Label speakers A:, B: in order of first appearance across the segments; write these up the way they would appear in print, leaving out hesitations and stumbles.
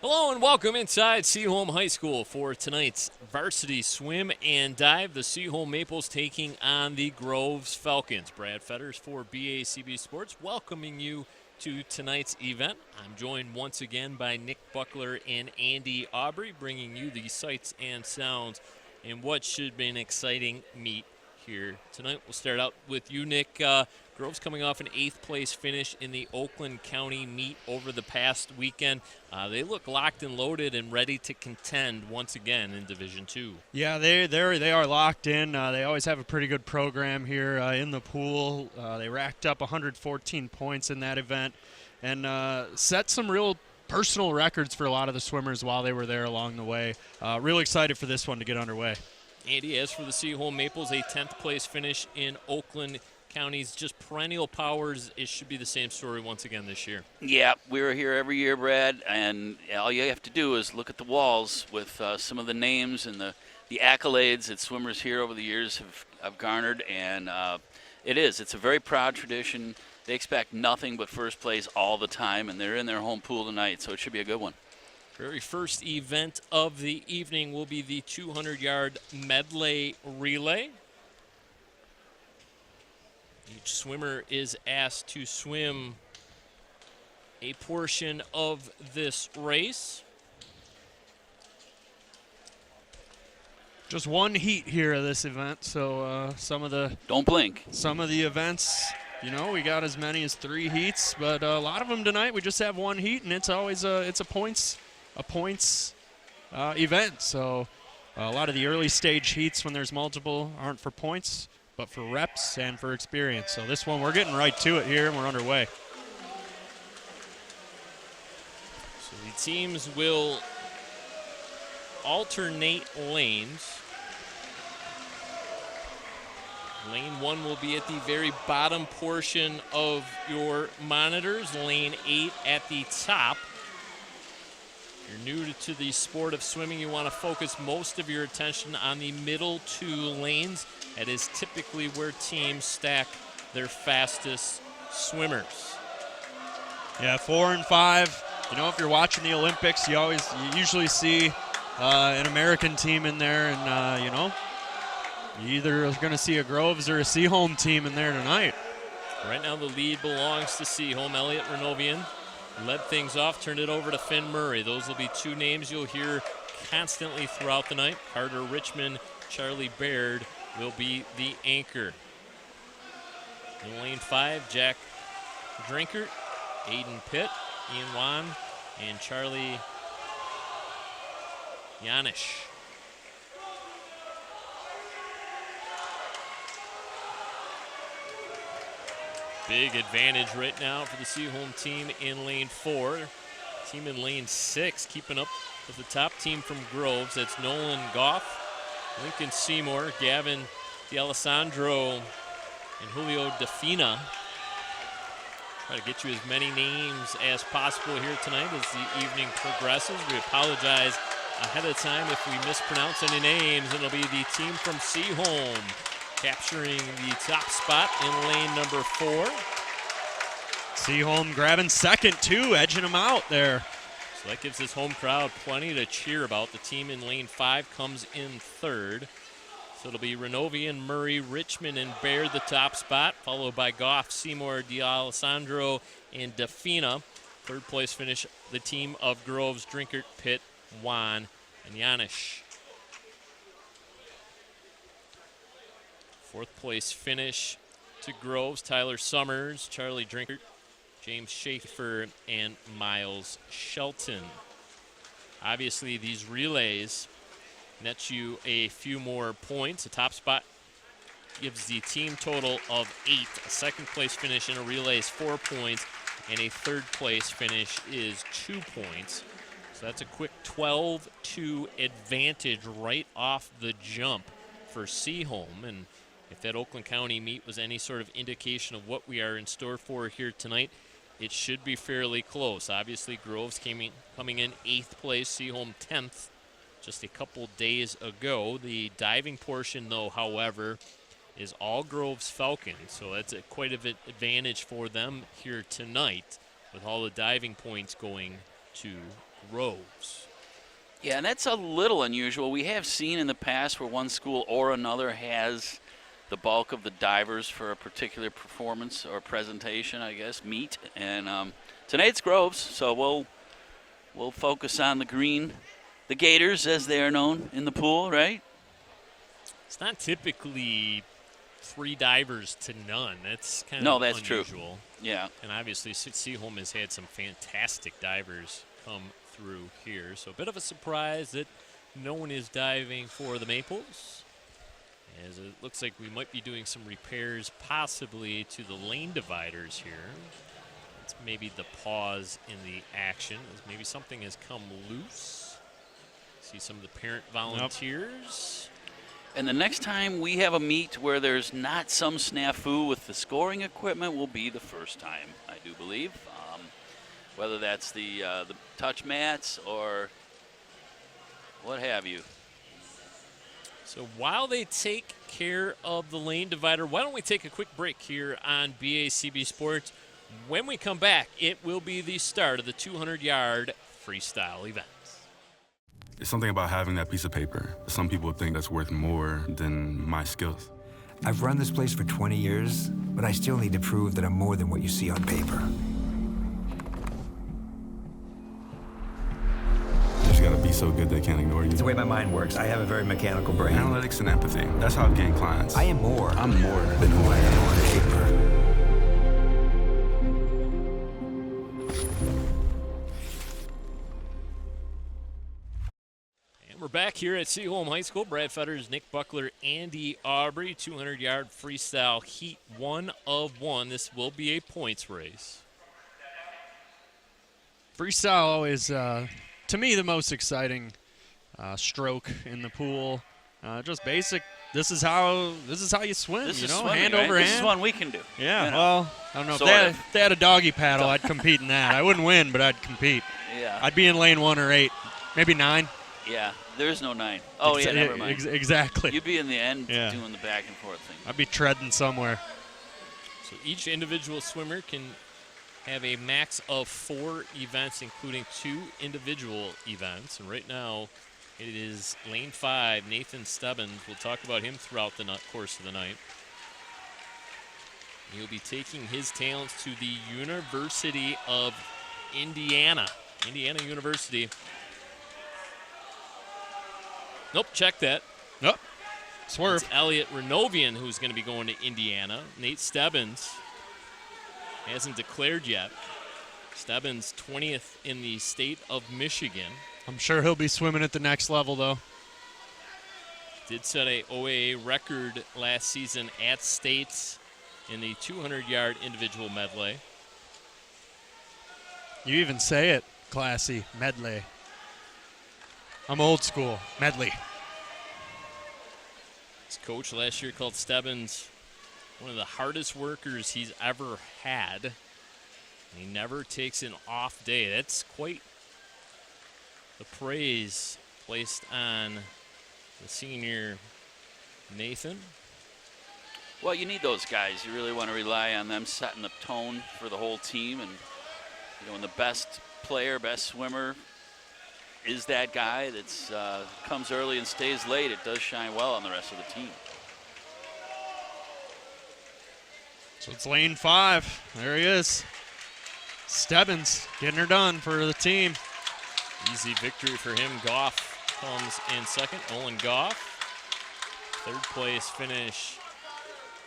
A: Hello and welcome inside Seaholm High School for tonight's varsity swim and dive. The Seaholm Maples taking on the Groves Falcons. Brad Fetters for BACB Sports welcoming you to tonight's event. I'm joined once again by Nick Buckler and Andy Aubrey, bringing you the sights and sounds in what should be an exciting meet here tonight. We'll start out with you, Nick. Groves coming off an 8th place finish in the Oakland County meet over the past weekend. They look locked and loaded and ready to contend once again in Division II.
B: Yeah, they are locked in. They always have a pretty good program here in the pool. They racked up 114 points in that event and set some real personal records for a lot of the swimmers while they were there along the way. Real excited for this one to get underway.
A: Andy, as for the Seaholm Maples, a 10th place finish in Oakland County's just perennial powers. It should be the same story once again this year.
C: Yeah, we're here every year, Brad, and all you have to do is look at the walls with some of the names and the accolades that swimmers here over the years have garnered, and it's a very proud tradition. They expect nothing but first place all the time, and they're in their home pool tonight, so it should be a good one.
A: Very first event of the evening will be the 200-yard medley relay. Each swimmer is asked to swim a portion of this race.
B: Just one heat here of this event, so
C: Don't blink.
B: Some of the events, we got as many as 3 heats, but a lot of them tonight we just have one heat, and it's always a points event. So a lot of the early stage heats when there's multiple aren't for points, but for reps and for experience. So this one, we're getting right to it here, and we're underway.
A: So the teams will alternate lanes. Lane 1 will be at the very bottom portion of your monitors. Lane 8 at the top. If you're new to the sport of swimming, you want to focus most of your attention on the middle 2 lanes. That is typically where teams stack their fastest swimmers.
B: Yeah, 4 and 5. If you're watching the Olympics, you usually see an American team in there, and you either are going to see a Groves or a Seaholm team in there tonight.
A: Right now the lead belongs to Seaholm. Elliot Renovian led things off, turned it over to Finn Murray. Those will be 2 names you'll hear constantly throughout the night. Carter Richmond, Charlie Baird will be the anchor. In lane 5, Jack Drinkert, Aiden Pitt, Ian Wan, and Charlie Yanish. Big advantage right now for the Seaholm team in lane 4. Team in lane 6 keeping up with the top team from Groves. That's Nolan Goff, Lincoln Seymour, Gavin D'Alessandro, and Julio Defina. Try to get you as many names as possible here tonight as the evening progresses. We apologize ahead of time if we mispronounce any names. It'll be the team from Seaholm capturing the top spot in lane number 4.
B: Seaholm grabbing second, too, edging them out there.
A: So that gives this home crowd plenty to cheer about. The team in lane 5 comes in 3rd. So it'll be Renovian, Murray, Richmond, and Baird the top spot, followed by Goff, Seymour, D'Alessandro, and Defina. 3rd place finish, the team of Groves, Drinkert, Pitt, Wan, and Yanish. 4th place finish to Groves, Tyler Summers, Charlie Drinkert, James Schaefer, and Miles Shelton. Obviously, these relays nets you a few more points. The top spot gives the team total of 8. A 2nd place finish in a relay is 4 points, and a 3rd place finish is 2 points. So that's a quick 12-2 advantage right off the jump for Seaholm. And if that Oakland County meet was any sort of indication of what we are in store for here tonight, it should be fairly close. Obviously, Groves coming in 8th place, Seaholm 10th just a couple days ago. The diving portion, though, however, is all Groves Falcons, so that's quite an advantage for them here tonight with all the diving points going to Groves.
C: Yeah, and that's a little unusual. We have seen in the past where one school or another has the bulk of the divers for a particular performance or presentation, I guess, meet. And tonight's Groves, so we'll focus on the green, the Gators, as they are known in the pool, right?
A: It's not typically 3 divers to none. That's kind
C: No,
A: of
C: that's
A: unusual.
C: true. Yeah.
A: And obviously, Seaholm has had some fantastic divers come through here. So a bit of a surprise that no one is diving for the Maples, as it looks like we might be doing some repairs possibly to the lane dividers here. It's maybe the pause in the action, as maybe something has come loose. See some of the parent volunteers.
C: And the next time we have a meet where there's not some snafu with the scoring equipment will be the first time, I do believe. Whether that's the touch mats or what have you.
A: So while they take care of the lane divider, why don't we take a quick break here on BACB Sports? When we come back, it will be the start of the 200-yard freestyle event.
D: It's something about having that piece of paper. Some people think that's worth more than my skills.
E: I've run this place for 20 years, but I still need to prove that I'm more than what you see on paper.
D: You just gotta be so good they can't ignore you.
E: It's the way my mind works. I have a very mechanical brain.
D: Analytics and empathy, that's how I've gained clients.
E: I am more.
D: I'm more
E: than who I am on paper.
A: We're back here at Seaholm High School. Brad Fetters, Nick Buckler, Andy Aubrey. 200-yard freestyle heat 1 of 1. This will be a points race.
B: Freestyle always, to me, the most exciting stroke in the pool. Just basic. This is how you swim.
C: This
B: you
C: is
B: know,
C: swimming,
B: hand
C: right?
B: over
C: This
B: hand.
C: is one we can do.
B: Yeah.
C: You know.
B: Well, I don't know
C: Sort
B: if they had a doggy paddle, I'd compete in that. I wouldn't win, but I'd compete.
C: Yeah.
B: I'd be in lane 1 or 8, maybe 9.
C: Yeah. There's no 9. Oh, yeah, never mind.
B: Exactly.
C: You'd be in the end
B: Yeah.
C: doing the back and forth thing.
B: I'd be treading somewhere.
A: So each individual swimmer can have a max of 4 events, including 2 individual events. And right now, it is lane 5, Nathan Stebbins. We'll talk about him throughout the course of the night. He'll be taking his talents to the University of Indiana. Indiana University. Nope, check that.
B: Nope. Swerve.
A: It's Elliot Renovian who's going to be going to Indiana. Nate Stebbins hasn't declared yet. Stebbins 20th in the state of Michigan.
B: I'm sure he'll be swimming at the next level, though.
A: Did set a OAA record last season at States in the 200-yard individual medley.
B: You even say it, classy, medley. I'm old school, medley.
A: His coach last year called Stebbins one of the hardest workers he's ever had. He never takes an off day. That's quite the praise placed on the senior Nathan.
C: Well, you need those guys. You really want to rely on them setting the tone for the whole team. And, when the best player, best swimmer is that guy that's comes early and stays late, it does shine well on the rest of the team.
B: So it's lane 5. There he is. Stebbins getting her done for the team.
A: Easy victory for him. Goff comes in second. Olin Goff. Third place finish,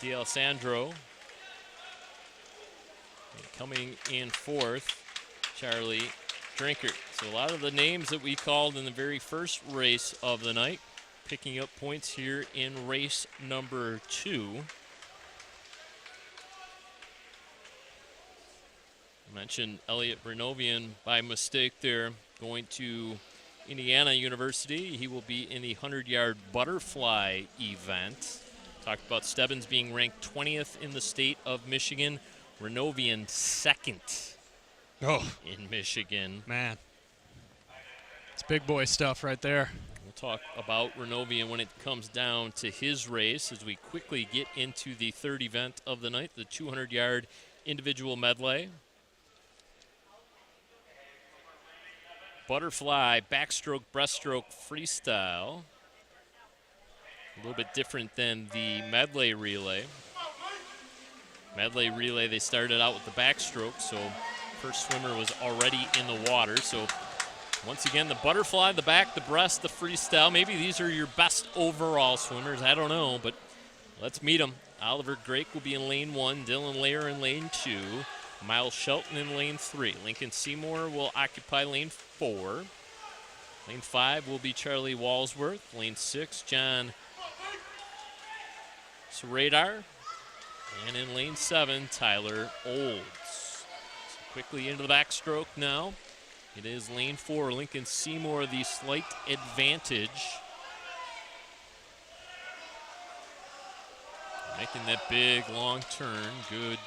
A: D'Alessandro. And coming in fourth, Charlie Drinkert. So a lot of the names that we called in the very first race of the night picking up points here in race number 2. I mentioned Elliot Renovian by mistake there, going to Indiana University. He will be in the 100-yard butterfly event. Talked about Stebbins being ranked 20th in the state of Michigan. Renovian second in Michigan.
B: Man. It's big boy stuff right there.
A: We'll talk about Renovian when it comes down to his race as we quickly get into the third event of the night, the 200-yard individual medley. butterfly, backstroke, breaststroke, freestyle. A little bit different than the medley relay. Medley relay, they started out with the backstroke, so first swimmer was already in the water. So once again, the butterfly, the back, the breast, the freestyle. Maybe these are your best overall swimmers. I don't know, but let's meet them. Oliver Drake will be in lane 1, Dylan Lair in lane 2, Miles Shelton in lane 3. Lincoln Seymour will occupy lane 4. Lane 5 will be Charlie Walsworth. Lane 6, John Radar. And in lane 7, Tyler Olds. So quickly into the backstroke now. It is lane 4, Lincoln Seymour, the slight advantage. Making that big long turn. Good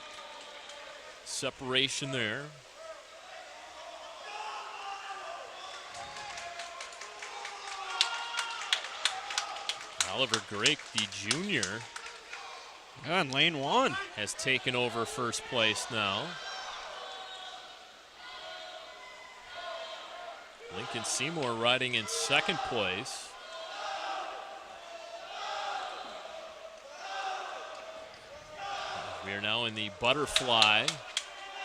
A: separation there. Oliver Drake, the junior,
B: in lane 1.
A: has taken over first place now. Lincoln Seymour riding in second place. We are now in the butterfly.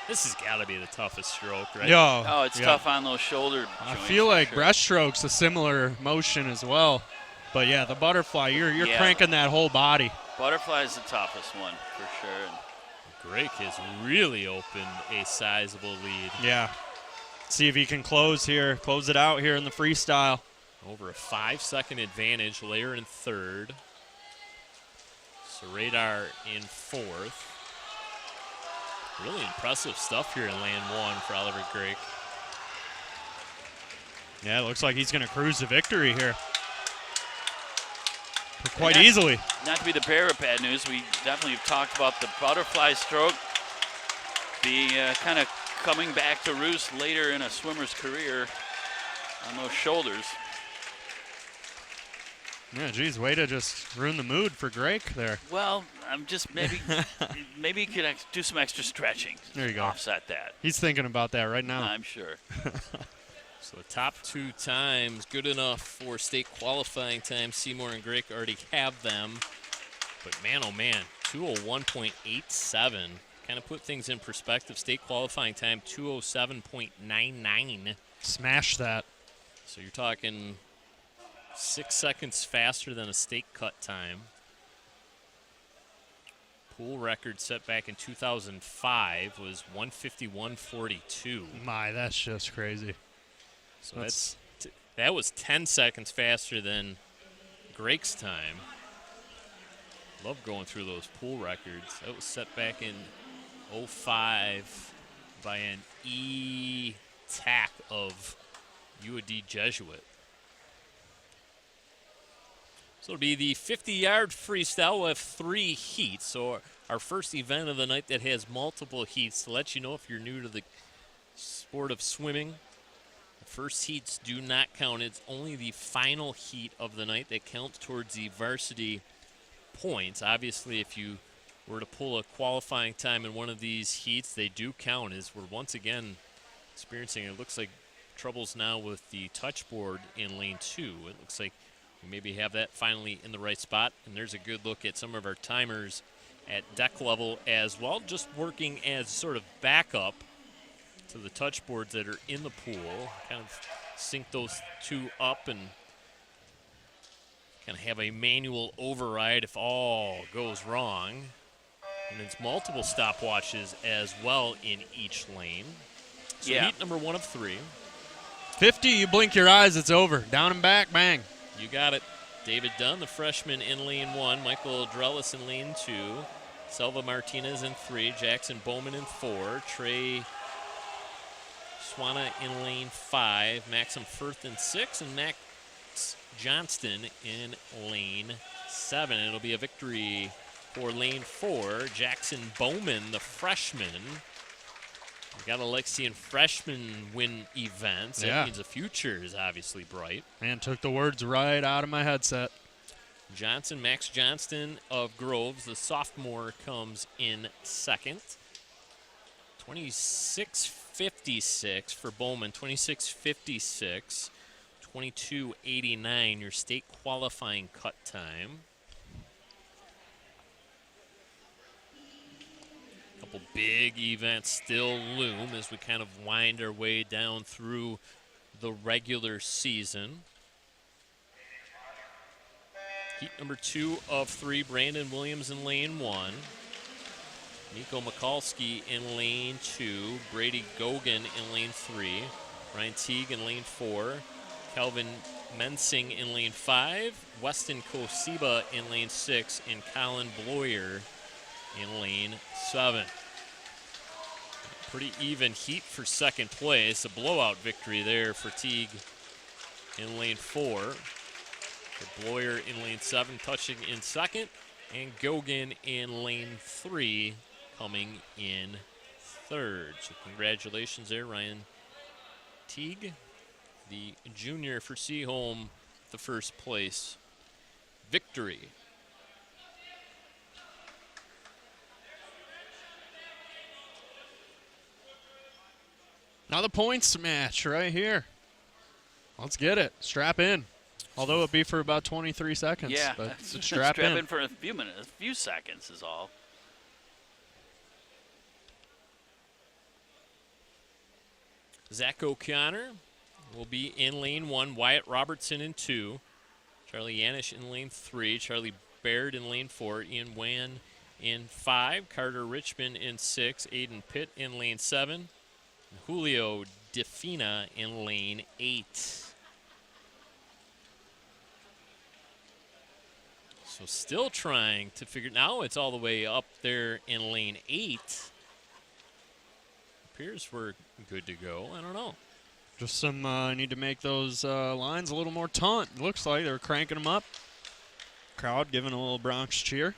A: This has got to be the toughest stroke, right?
B: Yeah.
C: Oh, it's tough on those shoulder
B: I
C: joints
B: feel
C: for
B: like
C: sure.
B: breaststroke's a similar motion as well. But yeah, the butterfly, you're
C: Yeah.
B: cranking that whole body.
C: Butterfly is the toughest one for sure. And
A: Drake has really opened a sizable lead.
B: Yeah. See if he can close it out here in the freestyle.
A: Over a 5-second advantage. Lair in third. Radar in fourth. Really impressive stuff here in lane 1 for Oliver Drake.
B: Yeah, it looks like he's going to cruise to victory here. Quite easily.
C: Not to be the bearer of bad news, we definitely have talked about the butterfly stroke be kind of coming back to roost later in a swimmer's career on those shoulders.
B: Yeah, geez, way to just ruin the mood for Drake there.
C: Well, I'm just maybe you could do some extra stretching.
B: There you go.
C: Offset that.
B: He's thinking about that right now.
C: I'm sure.
A: So the top 2 times, good enough for state qualifying time. Seymour and Drake already have them. But man, oh man, 201.87. Kind of put things in perspective. State qualifying time, 207.99.
B: Smash that.
A: So you're talking 6 seconds faster than a state cut time. Pool record set back in 2005 was 151.42.
B: My, that's just crazy.
A: So that was 10 seconds faster than Drake's time. Love going through those pool records. That was set back in 05 by an E-TAC of UAD Jesuit. So it'll be the 50-yard freestyle. We'll have 3 heats. So our first event of the night that has multiple heats. To let you know if you're new to the sport of swimming, the first heats do not count. It's only the final heat of the night that counts towards the varsity points. Obviously, if you were to pull a qualifying time in one of these heats, they do count, as we're once again experiencing, it looks like, troubles now with the touchboard in lane 2. It looks like we maybe have that finally in the right spot, and there's a good look at some of our timers at deck level as well, just working as sort of backup to the touchboards that are in the pool. Kind of sync those 2 up and kind of have a manual override if all goes wrong. And it's multiple stopwatches as well in each lane. So heat number 1 of 3.
B: 50, you blink your eyes, it's over. Down and back, bang.
A: You got it. David Dunn, the freshman, in lane 1. Michael Drelis in lane 2. Selva Martinez in 3. Jackson Bowman in 4. Trey Swana in lane 5. Maxim Firth in 6. And Max Johnston in lane 7. It'll be a victory for lane 4. Jackson Bowman, the freshman. We got to like seeing freshmen win events.
B: Yeah.
A: That means the future is obviously bright.
B: Man, took the words right out of my headset.
A: Johnson, Max Johnston of Groves, the sophomore, comes in second. 26:56 for Bowman, 26:56, 22:89, your state qualifying cut time. A couple big events still loom as we kind of wind our way down through the regular season. Heat number 2 of 3, Brandon Williams in lane 1. Nico Mikulski in lane 2. Brady Gogan in lane 3. Ryan Teague in lane 4. Calvin Mensing in lane 5. Weston Kosiba in lane 6. And Colin Bloyer in lane 7. Pretty even heat for second place. A blowout victory there for Teague in lane 4. Bloyer in lane 7, touching in second, and Gogan in lane 3, coming in third. So congratulations there, Ryan Teague, the junior for Seaholm, the first place victory.
B: Now the points match right here. Let's get it. Strap in. Although it'd be for about 23 seconds.
C: Yeah,
B: but strap in
C: for a few minutes, a few seconds is all.
A: Zach O'Connor will be in lane 1. Wyatt Robertson in 2. Charlie Yanish in lane 3. Charlie Baird in lane 4. Ian Wan in 5. Carter Richmond in 6. Aiden Pitt in lane 7. And Julio Defina in lane 8. So still trying to figure, now it's all the way up there in lane 8. Appears we're good to go. I don't know.
B: Just some need to make those lines a little more taut. Looks like they're cranking them up. Crowd giving a little Bronx cheer.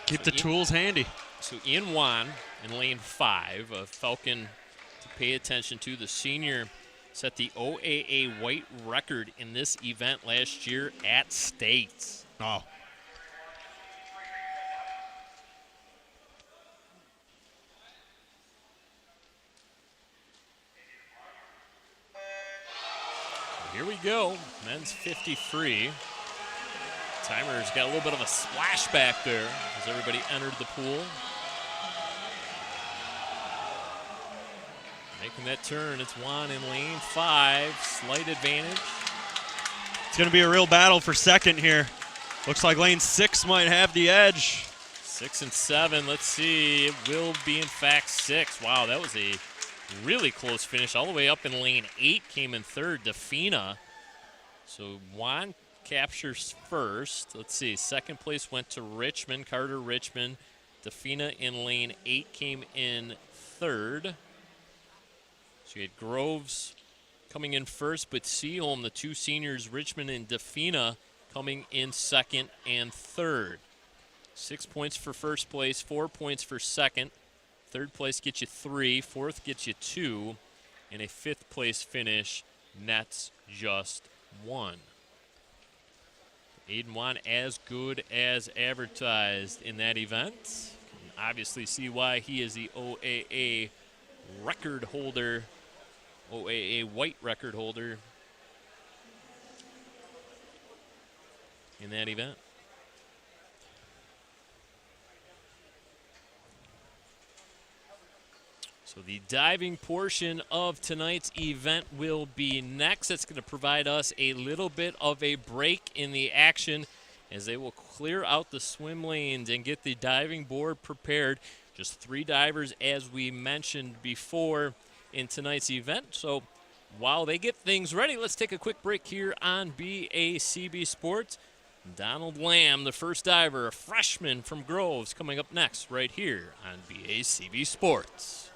B: Keep the tools handy.
A: So Ian Wan in lane 5, a Falcon to pay attention to. The senior set the OAA white record in this event last year at States.
B: Oh.
A: Here we go, men's 50 free. Timer's got a little bit of a splashback there as everybody entered the pool. Making that turn, it's Juan in lane 5, slight advantage.
B: It's going to be a real battle for second here. Looks like lane 6 might have the edge.
A: 6 and 7, let's see. It will be, in fact, 6. Wow, that was a really close finish. All the way up in lane 8, came in third, Defina. So Juan captures first. Let's see, second place went to Richmond, Carter Richmond. Defina in lane 8 came in third. So you had Groves coming in first, but Seaholm, the two seniors, Richmond and Defina, coming in second and third. 6 points for first place, 4 points for second. Third place gets you 3, fourth gets you 2, and a fifth place finish nets just 1. Aiden Wan as good as advertised in that event. You can obviously see why he is the OAA record holder, OAA white record holder in that event. So the diving portion of tonight's event will be next. That's going to provide us a little bit of a break in the action as they will clear out the swim lanes and get the diving board prepared. Just 3 divers, as we mentioned before, in tonight's event. So while they get things ready, let's take a quick break here on BACB Sports. Donald Lamb, the first diver, a freshman from Groves, coming up next right here on BACB Sports.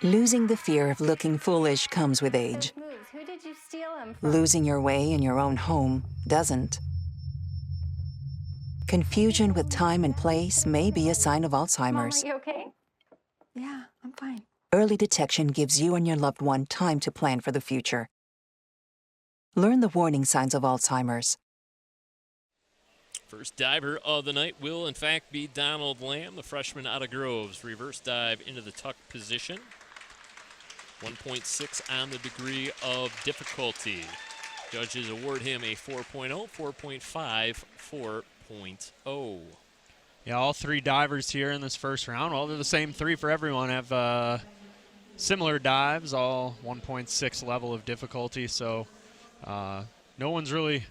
F: Losing the fear of looking foolish comes with age.
G: Who did you steal him from?
F: Losing your way in your own home doesn't. Confusion with time and place may be a sign of Alzheimer's.
G: Mom, are you okay? Yeah, I'm fine.
F: Early detection gives you and your loved one time to plan for the future. Learn the warning signs of Alzheimer's.
A: First diver of the night will, in fact, be Donald Lamb, the freshman out of Groves. Reverse dive into the tuck position. 1.6 on the degree of difficulty. Judges award him a 4.0, 4.5, 4.0.
B: Yeah, all 3 divers here in this first round. Well, they're the same 3 for everyone. Have similar dives, all 1.6 level of difficulty. So no one's really,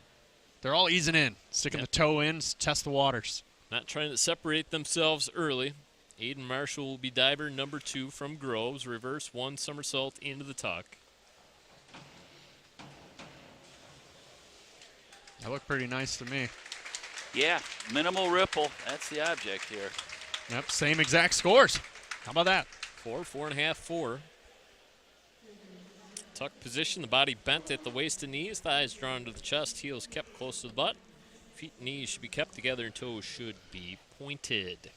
B: they're all easing in, sticking the toe in, test the waters.
A: Not trying to separate themselves early. Aiden Marshall will be diver number 2 from Groves. Reverse 1 somersault into the tuck.
B: That looked pretty nice to me.
C: Yeah, minimal ripple. That's the object here.
B: Yep, same exact scores. How about that?
A: 4, 4.5, 4. Tuck position, the body bent at the waist and knees, thighs drawn to the chest, heels kept close to the butt. Feet and knees should be kept together and toes should be pointed.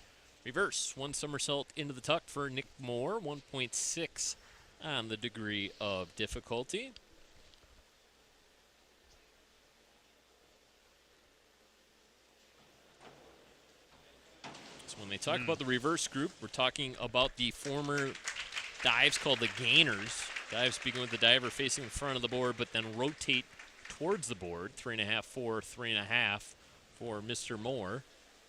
A: Reverse, 1 somersault into the tuck for Nick Moore, 1.6 on the degree of difficulty. So when they talk about the reverse group, we're talking about the former dives called the gainers. Dives begin with the diver facing the front of the board, but then rotate towards the board. 3.5, 4, 3.5 for Mr. Moore.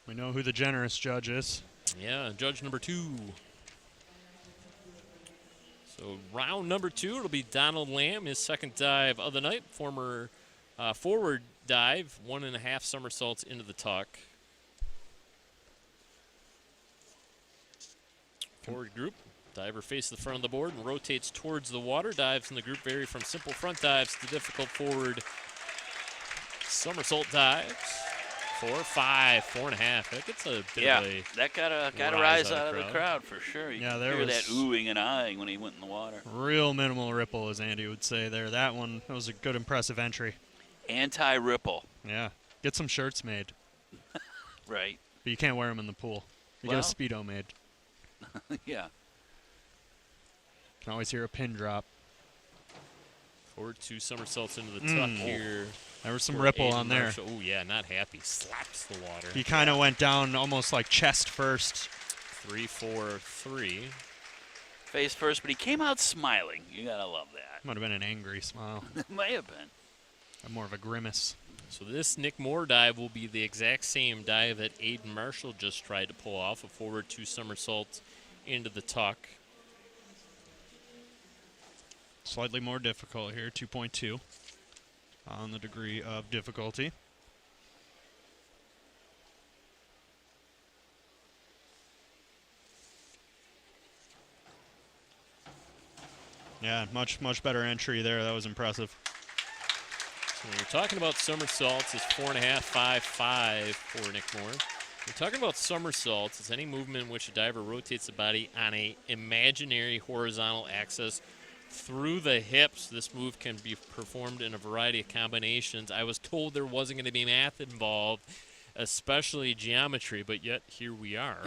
B: We know who the generous judge is.
A: Yeah, judge number 2. So round number 2, it'll be Donald Lamb, his second dive of the night. Former forward dive, 1.5 somersaults into the tuck. Forward group, diver faces the front of the board and rotates towards the water. Dives in the group vary from simple front dives to difficult forward somersault dives. 4, 5, 4.5. That gets a bit of a
C: that got a rise out of the crowd for sure. You
B: Yeah,
C: could
B: there
C: hear
B: was
C: that oohing and eyeing when he went in the water.
B: real minimal ripple, as Andy would say there. That was a good, impressive entry.
C: Anti-ripple.
B: Yeah, get some shirts made.
C: Right.
B: But you can't wear them in the pool. You
C: Well.
B: get a Speedo made.
C: Yeah.
B: Can always hear a pin drop.
A: forward 2 somersaults into the tuck here.
B: There was some
A: for
B: ripple
A: Aiden
B: on there.
A: Marshall. Oh, yeah, not happy. Slaps the water.
B: He kind of went down almost like chest first.
A: 3, 4, 3.
C: Face first, but he came out smiling. You gotta love that.
B: Might have been an angry smile.
C: It may have been.
B: More of a grimace.
A: So this Nick Moore dive will be the exact same dive that Aiden Marshall just tried to pull off. A forward 2 somersaults into the tuck.
B: Slightly more difficult here, 2.2 on the degree of difficulty. Yeah, much better entry there. That was impressive.
A: So when you're talking about somersaults, it's 4.5, 5, 5 for Nick Moore. We're talking about somersaults. It's any movement in which a diver rotates the body on a imaginary horizontal axis through the hips. This move can be performed in a variety of combinations. I was told there wasn't going to be math involved, especially geometry, but yet here we are.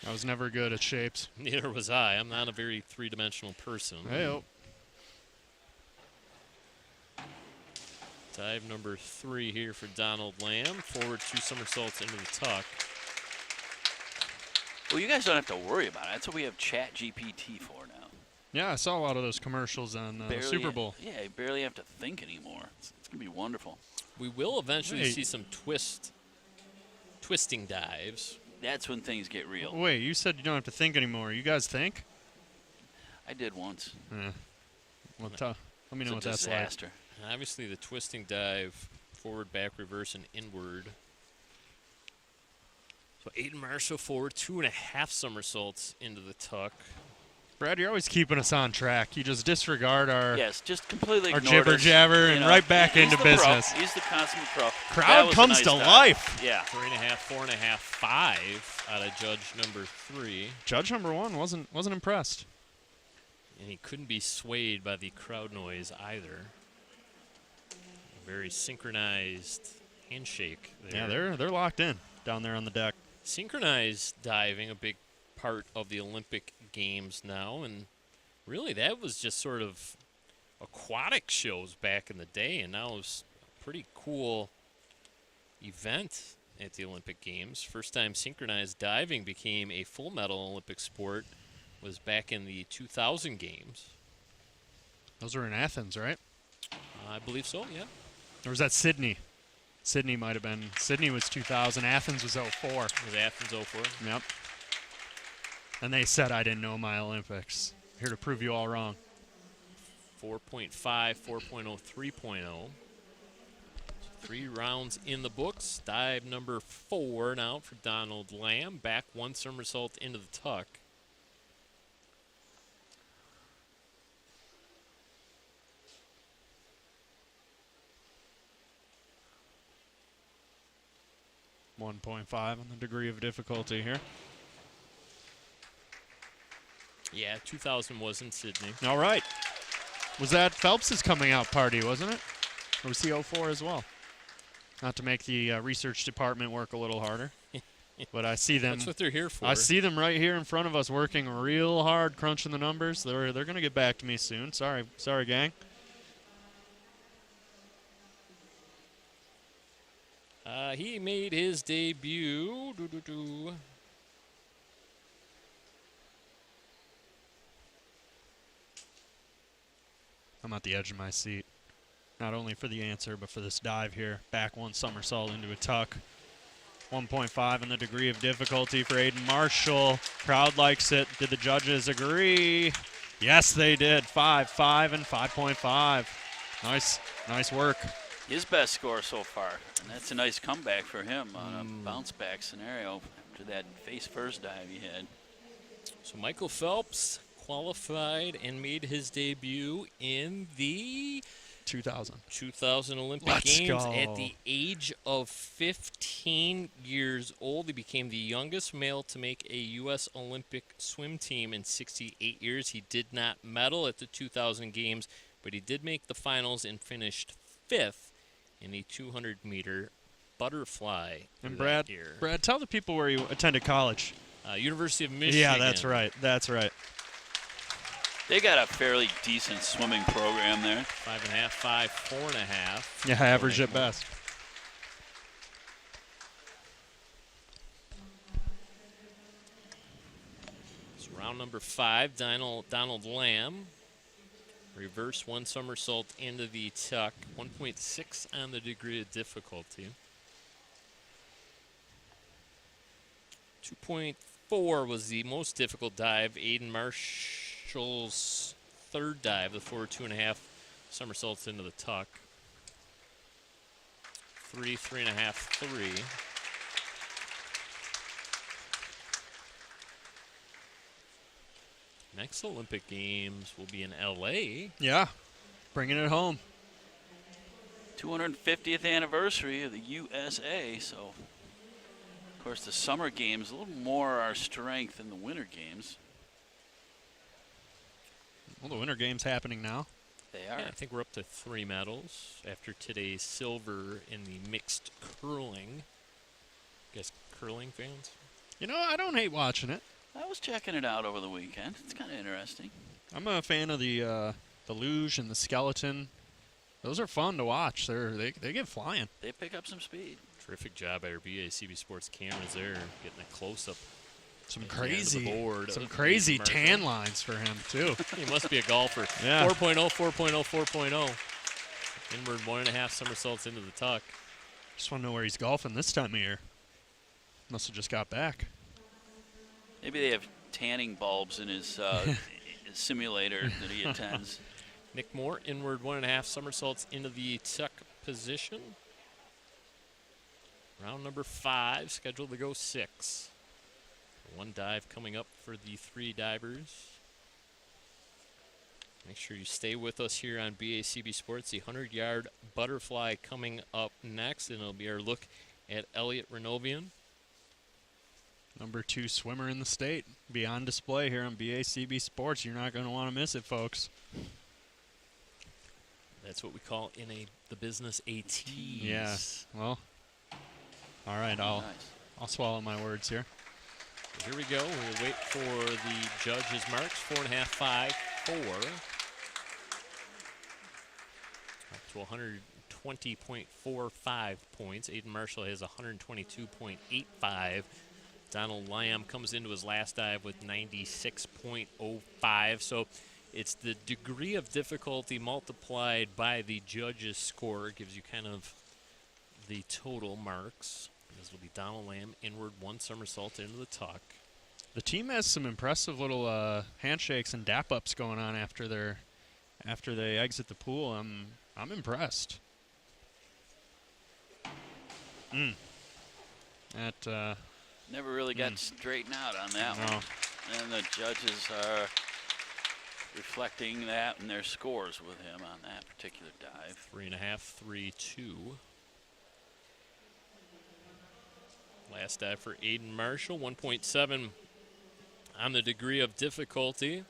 B: I was never good at shapes.
A: Neither was I. I'm not a very three-dimensional person.
B: Hey-o.
A: Dive number 3 here for Donald Lamb. Forward 2 somersaults into the tuck.
C: Well, you guys don't have to worry about it. That's what we have Chat GPT for now.
B: Yeah, I saw a lot of those commercials on Super Bowl.
C: Yeah, you barely have to think anymore. It's going to be wonderful.
A: We will eventually
B: Hey.
A: see some twisting dives.
C: That's when things get real.
B: Wait, you said you don't have to think anymore. You guys think?
C: I did once.
B: Well, let me know what
C: It's a
B: that's like.
C: disaster.
A: Obviously, the twisting dive, forward, back, reverse, and inward. So Aiden Marshall forward, 2.5 somersaults into the tuck.
B: Brad, you're always keeping us on track. You just disregard our
C: Yes, just completely
B: our
C: ignored
B: jibber
C: us,
B: jabber
C: you
B: and
C: know.
B: right back
C: He's
B: into
C: the pro.
B: business.
C: He's the consummate pro. That
B: Crowd
C: was a
B: comes
C: nice
B: to
C: dive.
B: life.
C: Yeah.
A: 3.5, 4.5, 5 out of judge number 3.
B: Judge number 1 wasn't impressed.
A: And he couldn't be swayed by the crowd noise either. A very synchronized handshake there.
B: Yeah, they're locked in down there on the deck.
A: Synchronized diving, a big part of the Olympic Games now, and really that was just sort of aquatic shows back in the day, and now it's a pretty cool event at the Olympic Games. First time synchronized diving became a full medal Olympic sport was back in the 2000 Games.
B: Those were in Athens, right?
A: I believe so, yeah.
B: Or was that Sydney? Sydney might have been. Sydney was 2000. Athens was 04.
A: It was Athens 04.
B: Yep. And they said I didn't know my Olympics. Here to prove you all wrong.
A: 4.5, 4.0, 3.0. So 3 rounds in the books. Dive number 4 now for Donald Lamb. Back 1 somersault into the tuck.
B: .5 on the degree of difficulty here.
A: Yeah, 2000 was in Sydney.
B: All right. Was that Phelps' coming out party, wasn't it? Or was he 04 as well? Not to make the research department work a little harder. But I see them.
A: That's what they're here for.
B: I see them right here in front of us working real hard, crunching the numbers. They're going to get back to me soon. Sorry, gang.
A: He made his debut.
B: I'm at the edge of my seat. Not only for the answer, but for this dive here. Back 1 somersault into a tuck. 1.5 in the degree of difficulty for Aiden Marshall. Crowd likes it. Did the judges agree? Yes, they did. 5.5 and 5.5. Nice work.
C: His best score so far, and that's a nice comeback for him on a bounce-back scenario after that face-first dive he had.
A: So Michael Phelps qualified and made his debut in the 2000 Olympic Games at the age of 15 years old. He became the youngest male to make a U.S. Olympic swim team in 68 years. He did not medal at the 2000 Games, but he did make the finals and finished 5th in the 200-meter butterfly.
B: And
A: that year.
B: Brad, tell the people where you attended college.
A: University of Michigan.
B: Yeah, that's right.
C: They got a fairly decent swimming program there.
A: 5.5, 4.5.
B: Yeah, average at best.
A: So round number 5, Donald Lamb. Reverse 1 somersault into the tuck. 1.6 on the degree of difficulty. 2.4 was the most difficult dive. Aiden Marshall's 3rd dive, the 4 2.5 somersaults into the tuck. 3, 3.5, 3. Next Olympic Games will be in LA.
B: Yeah, bringing it home.
C: 250th anniversary of the USA, so of course the summer games a little more our strength than the winter games.
B: Well, the winter games happening now.
C: They are.
A: Yeah, I think we're up to 3 medals after today's silver in the mixed curling. Guess curling fans?
B: You know, I don't hate watching it.
C: I was checking it out over the weekend. It's kind of interesting.
B: I'm a fan of the luge and the skeleton. Those are fun to watch. They get flying.
C: They pick up some speed.
A: Terrific job by our BACB Sports cameras there, getting a close-up.
B: Some
A: at the end of the board
B: some
A: of
B: crazy
A: Marshall.
B: tan lines for him too.
A: He must be a golfer.
B: Yeah.
A: 4.0, 4.0, 4.0. Inward 1.5 somersaults into the tuck.
B: Just want to know where he's golfing this time of year. Must have just got back.
C: Maybe they have tanning bulbs in his his simulator that he attends.
A: Nick Moore, inward 1.5 somersaults into the tuck position. Round number 5, scheduled to go 6. 1 dive coming up for the 3 divers. Make sure you stay with us here on BACB Sports. The 100-yard butterfly coming up next, and it'll be our look at Elliot Renovian.
B: Number 2 swimmer in the state. Be on display here on BACB Sports. You're not going to want to miss it, folks.
A: That's what we call in the business a tease.
B: Yeah. Well, all right. I'll swallow my words here.
A: Here we go. We'll wait for the judges' marks. 4.5, 5, 4. Up to 120.45 points. Aiden Marshall has 122.85. Donald Lamb comes into his last dive with 96.05. So it's the degree of difficulty multiplied by the judges' score gives you kind of the total marks. This will be Donald Lamb, inward 1 somersault into the tuck.
B: The team has some impressive little handshakes and dap-ups going on after they exit the pool. I'm impressed. That
C: Never really got straightened out on that one. And the judges are reflecting that in their scores with him on that particular dive.
A: 3.5, 3, 2. Last dive for Aiden Marshall, 1.7 on the degree of difficulty.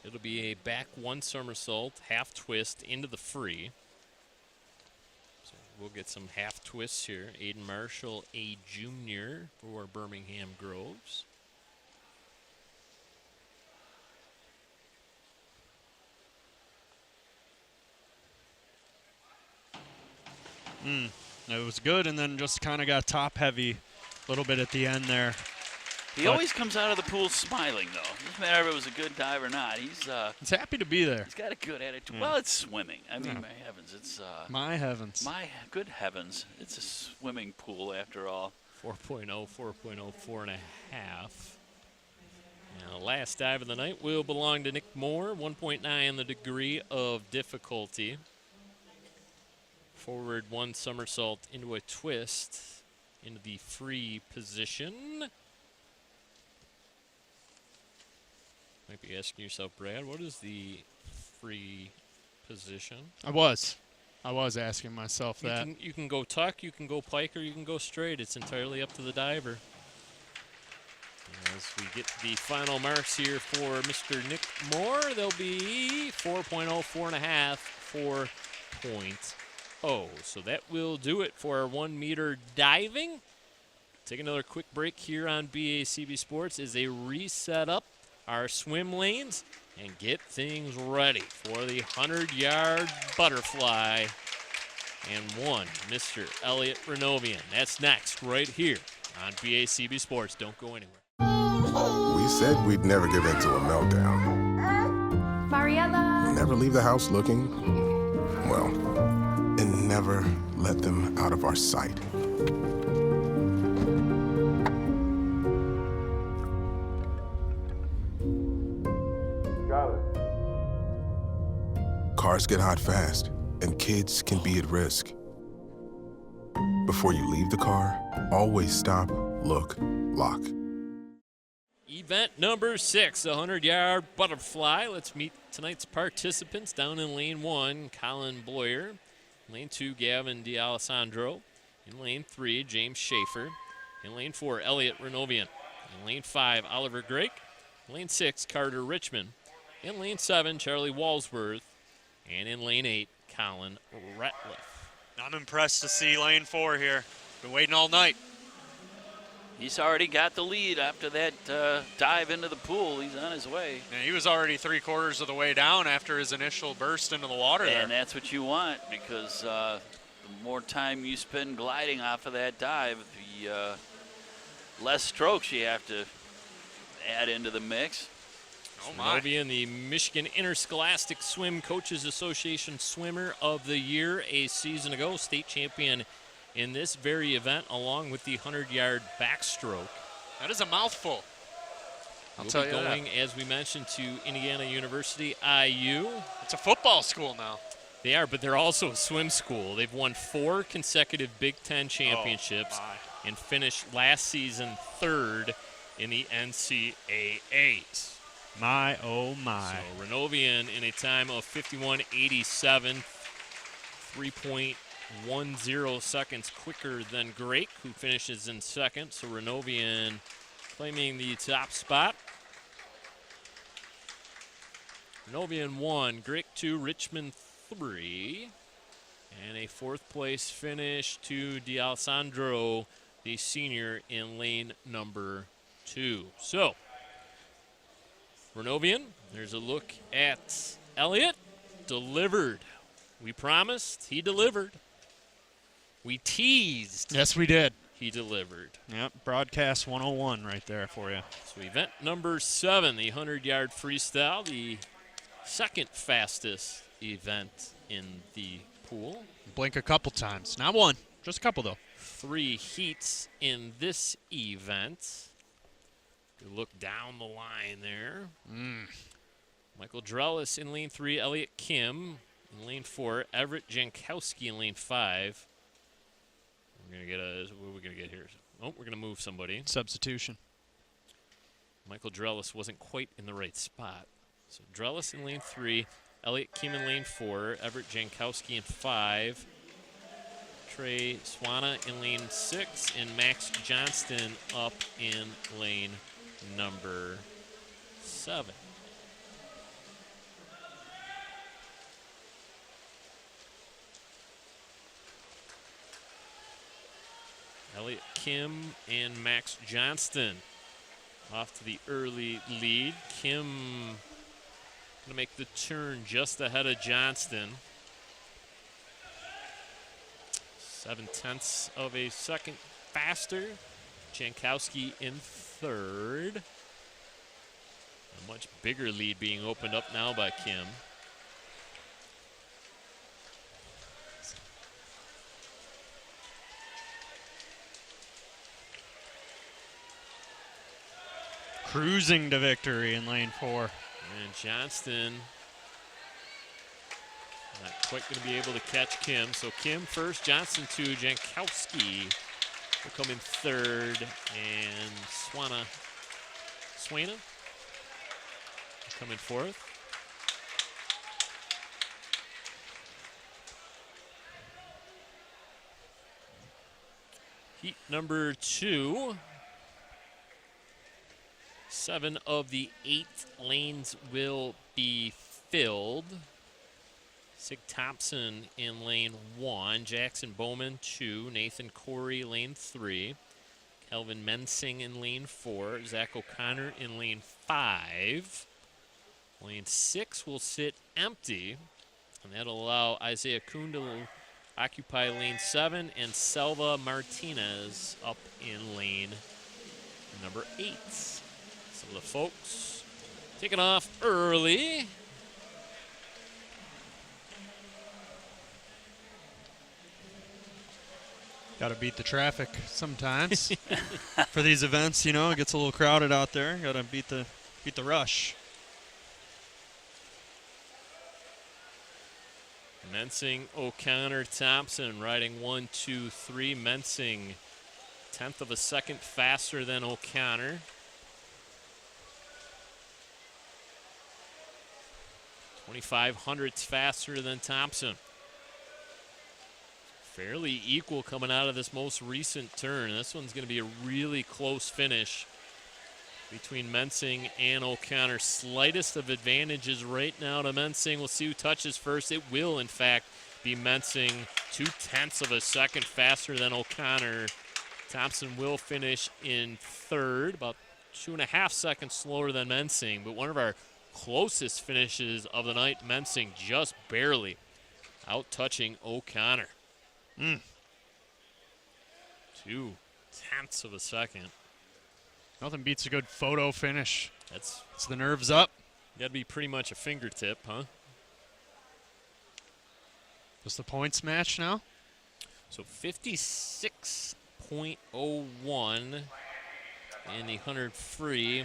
A: It'll be a back 1 somersault, half twist into the free. So we'll get some half twists here. Aiden Marshall, a junior for Birmingham Groves.
B: It was good, and then just kind of got top-heavy a little bit at the end there.
C: He always comes out of the pool smiling, though. Doesn't matter if it was a good dive or not. He's
B: happy to be there.
C: He's got a good attitude. Well, it's swimming. I mean, my heavens, it's
B: my heavens.
C: My good heavens, it's a swimming pool after all.
A: 4.0, 4.0, 4.5. Now, last dive of the night will belong to Nick Moore. 1.9 the degree of difficulty. Forward 1 somersault into a twist into the free position. Might be asking yourself, Brad, what is the free position?
B: I was asking myself that.
A: You can go tuck, you can go pike, or you can go straight. It's entirely up to the diver. As we get the final marks here for Mr. Nick Moore, they'll be 4.0, 4.5, 4.0. So that will do it for our 1 meter diving. Take another quick break here on BACB Sports as they reset up our swim lanes and get things ready for the 100-yard butterfly and one Mr. Elliot Renovian. That's next right here on BACB Sports. Don't go anywhere.
H: We said we'd never give in to a meltdown.
G: Mariella.
H: Never leave the house looking, well, and never let them out of our sight. Cars get hot fast, and kids can be at risk. Before you leave the car, always stop, look, lock.
A: Event number 6, the 100-yard butterfly. Let's meet tonight's participants down in lane 1, Colin Boyer. Lane 2, Gavin D'Alessandro. In lane 3, James Schaefer. In lane 4, Elliot Renovian. In lane 5, Oliver Grake. In lane 6, Carter Richmond. In lane 7, Charlie Walsworth. And in lane 8, Colin Ratliff.
B: I'm impressed to see lane 4 here. Been waiting all night.
C: He's already got the lead after that dive into the pool. He's on his way.
B: And he was already 3/4 of the way down after his initial burst into the water there.
C: And that's what you want, because the more time you spend gliding off of that dive, the less strokes you have to add into the mix.
B: Oh my.
A: Renovian, the Michigan Interscholastic Swim Coaches Association Swimmer of the Year a season ago, state champion in this very event, along with the 100-yard backstroke.
B: That is a mouthful.
A: We'll be going, as we mentioned, to Indiana University, IU.
B: It's a football school now.
A: They are, but they're also a swim school. They've won 4 consecutive Big Ten championships and finished last season 3rd in the NCAAs.
B: My, oh my.
A: So Renovian in a time of 51.87, 3.10 seconds quicker than Grake, who finishes in 2nd. So Renovian claiming the top spot. Renovian 1, Grake 2, Richmond 3. And a 4th place finish to D'Alessandro, the senior, in lane number 2. So, Renovian, there's a look at Elliott. Delivered. We promised, he delivered. We teased.
B: Yes, we did.
A: He delivered.
B: Yep, broadcast 101 right there for you.
A: So event number 7, the 100-yard freestyle, the second fastest event in the pool.
B: Blink a couple times. Not one, just a couple though.
A: 3 heats in this event. Good look down the line there. Michael Drellis in lane 3, Elliott Kim in lane 4, Everett Jankowski in lane 5. We're gonna get what are we gonna get here? Oh, we're gonna move somebody.
B: Substitution.
A: Michael Drellis wasn't quite in the right spot. So Drellis in lane 3, Elliott Kim in lane 4, Everett Jankowski in 5, Trey Swana in lane 6, and Max Johnston up in lane number 7. Elliott Kim and Max Johnston off to the early lead. Kim going to make the turn just ahead of Johnston. 0.7 of a second faster. Jankowski in third. A much bigger lead being opened up now by Kim.
B: Cruising to victory in lane 4.
A: And Johnston not quite going to be able to catch Kim. So Kim first, Johnston 2, Jankowski will come in third, and Swana will come in fourth. Heat number 2. 7 of the 8 lanes will be filled. Sig Thompson in lane 1, Jackson Bowman 2, Nathan Corey lane 3, Kelvin Mensing in lane 4, Zach O'Connor in lane 5. Lane 6 will sit empty, and that'll allow Isaiah Kuhn to occupy lane 7 and Selva Martinez up in lane number 8. So the folks taking off early.
B: Got to beat the traffic sometimes. For these events, you know, it gets a little crowded out there. Got to beat the rush.
A: Mensing, O'Connor, Thompson riding 1, 2, 3. Mensing, 1/10 of a second faster than O'Connor. 0.25 faster than Thompson. Fairly equal coming out of this most recent turn. This one's going to be a really close finish between Mensing and O'Connor. Slightest of advantages right now to Mensing. We'll see who touches first. It will, in fact, be Mensing. 0.2 of a second faster than O'Connor. Thompson will finish in third, about 2.5 seconds slower than Mensing, but one of our closest finishes of the night. Mensing just barely out-touching O'Connor. 0.2 of a second.
B: Nothing beats a good photo finish.
A: It's
B: the nerves up.
A: Got to be pretty much a fingertip, huh?
B: Just the points match now?
A: So 56.01 in the 100 free.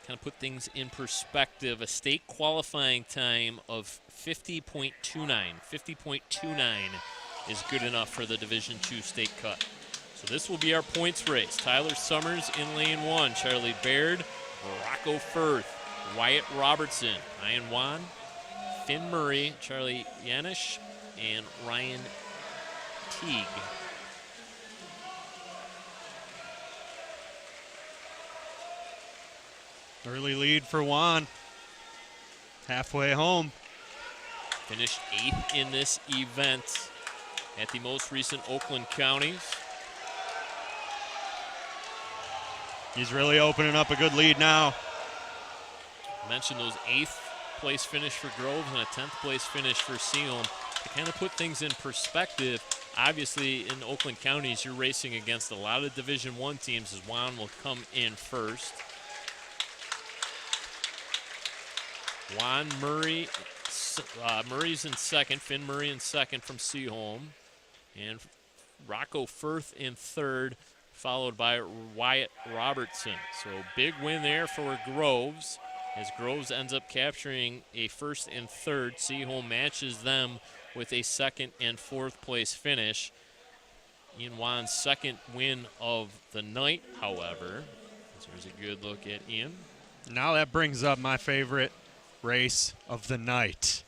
A: Kind of put things in perspective. A state qualifying time of 50.29. 50.29 is good enough for the Division II state cut. So this will be our points race. Tyler Summers in lane 1. Charlie Baird, Rocco Firth, Wyatt Robertson, Ian Wan, Finn Murray, Charlie Yanish, and Ryan Teague.
B: Early lead for Juan. Halfway home.
A: Finished 8th in this event at the most recent Oakland Counties.
B: He's really opening up a good lead now.
A: Mentioned those 8th place finish for Groves and a 10th place finish for Seaholm. To kind of put things in perspective, obviously in Oakland counties, you're racing against a lot of Division I teams as Juan will come in first. Juan Murray, Murray's in second, Finn Murray in second from Seaholm, and Rocco Firth in third, followed by Wyatt Robertson. So big win there for Groves, as Groves ends up capturing a first and third. Seaholm matches them with a second and fourth place finish. Ian Juan's second win of the night, however. So there's a good look at Ian.
B: Now that brings up my favorite race of the night.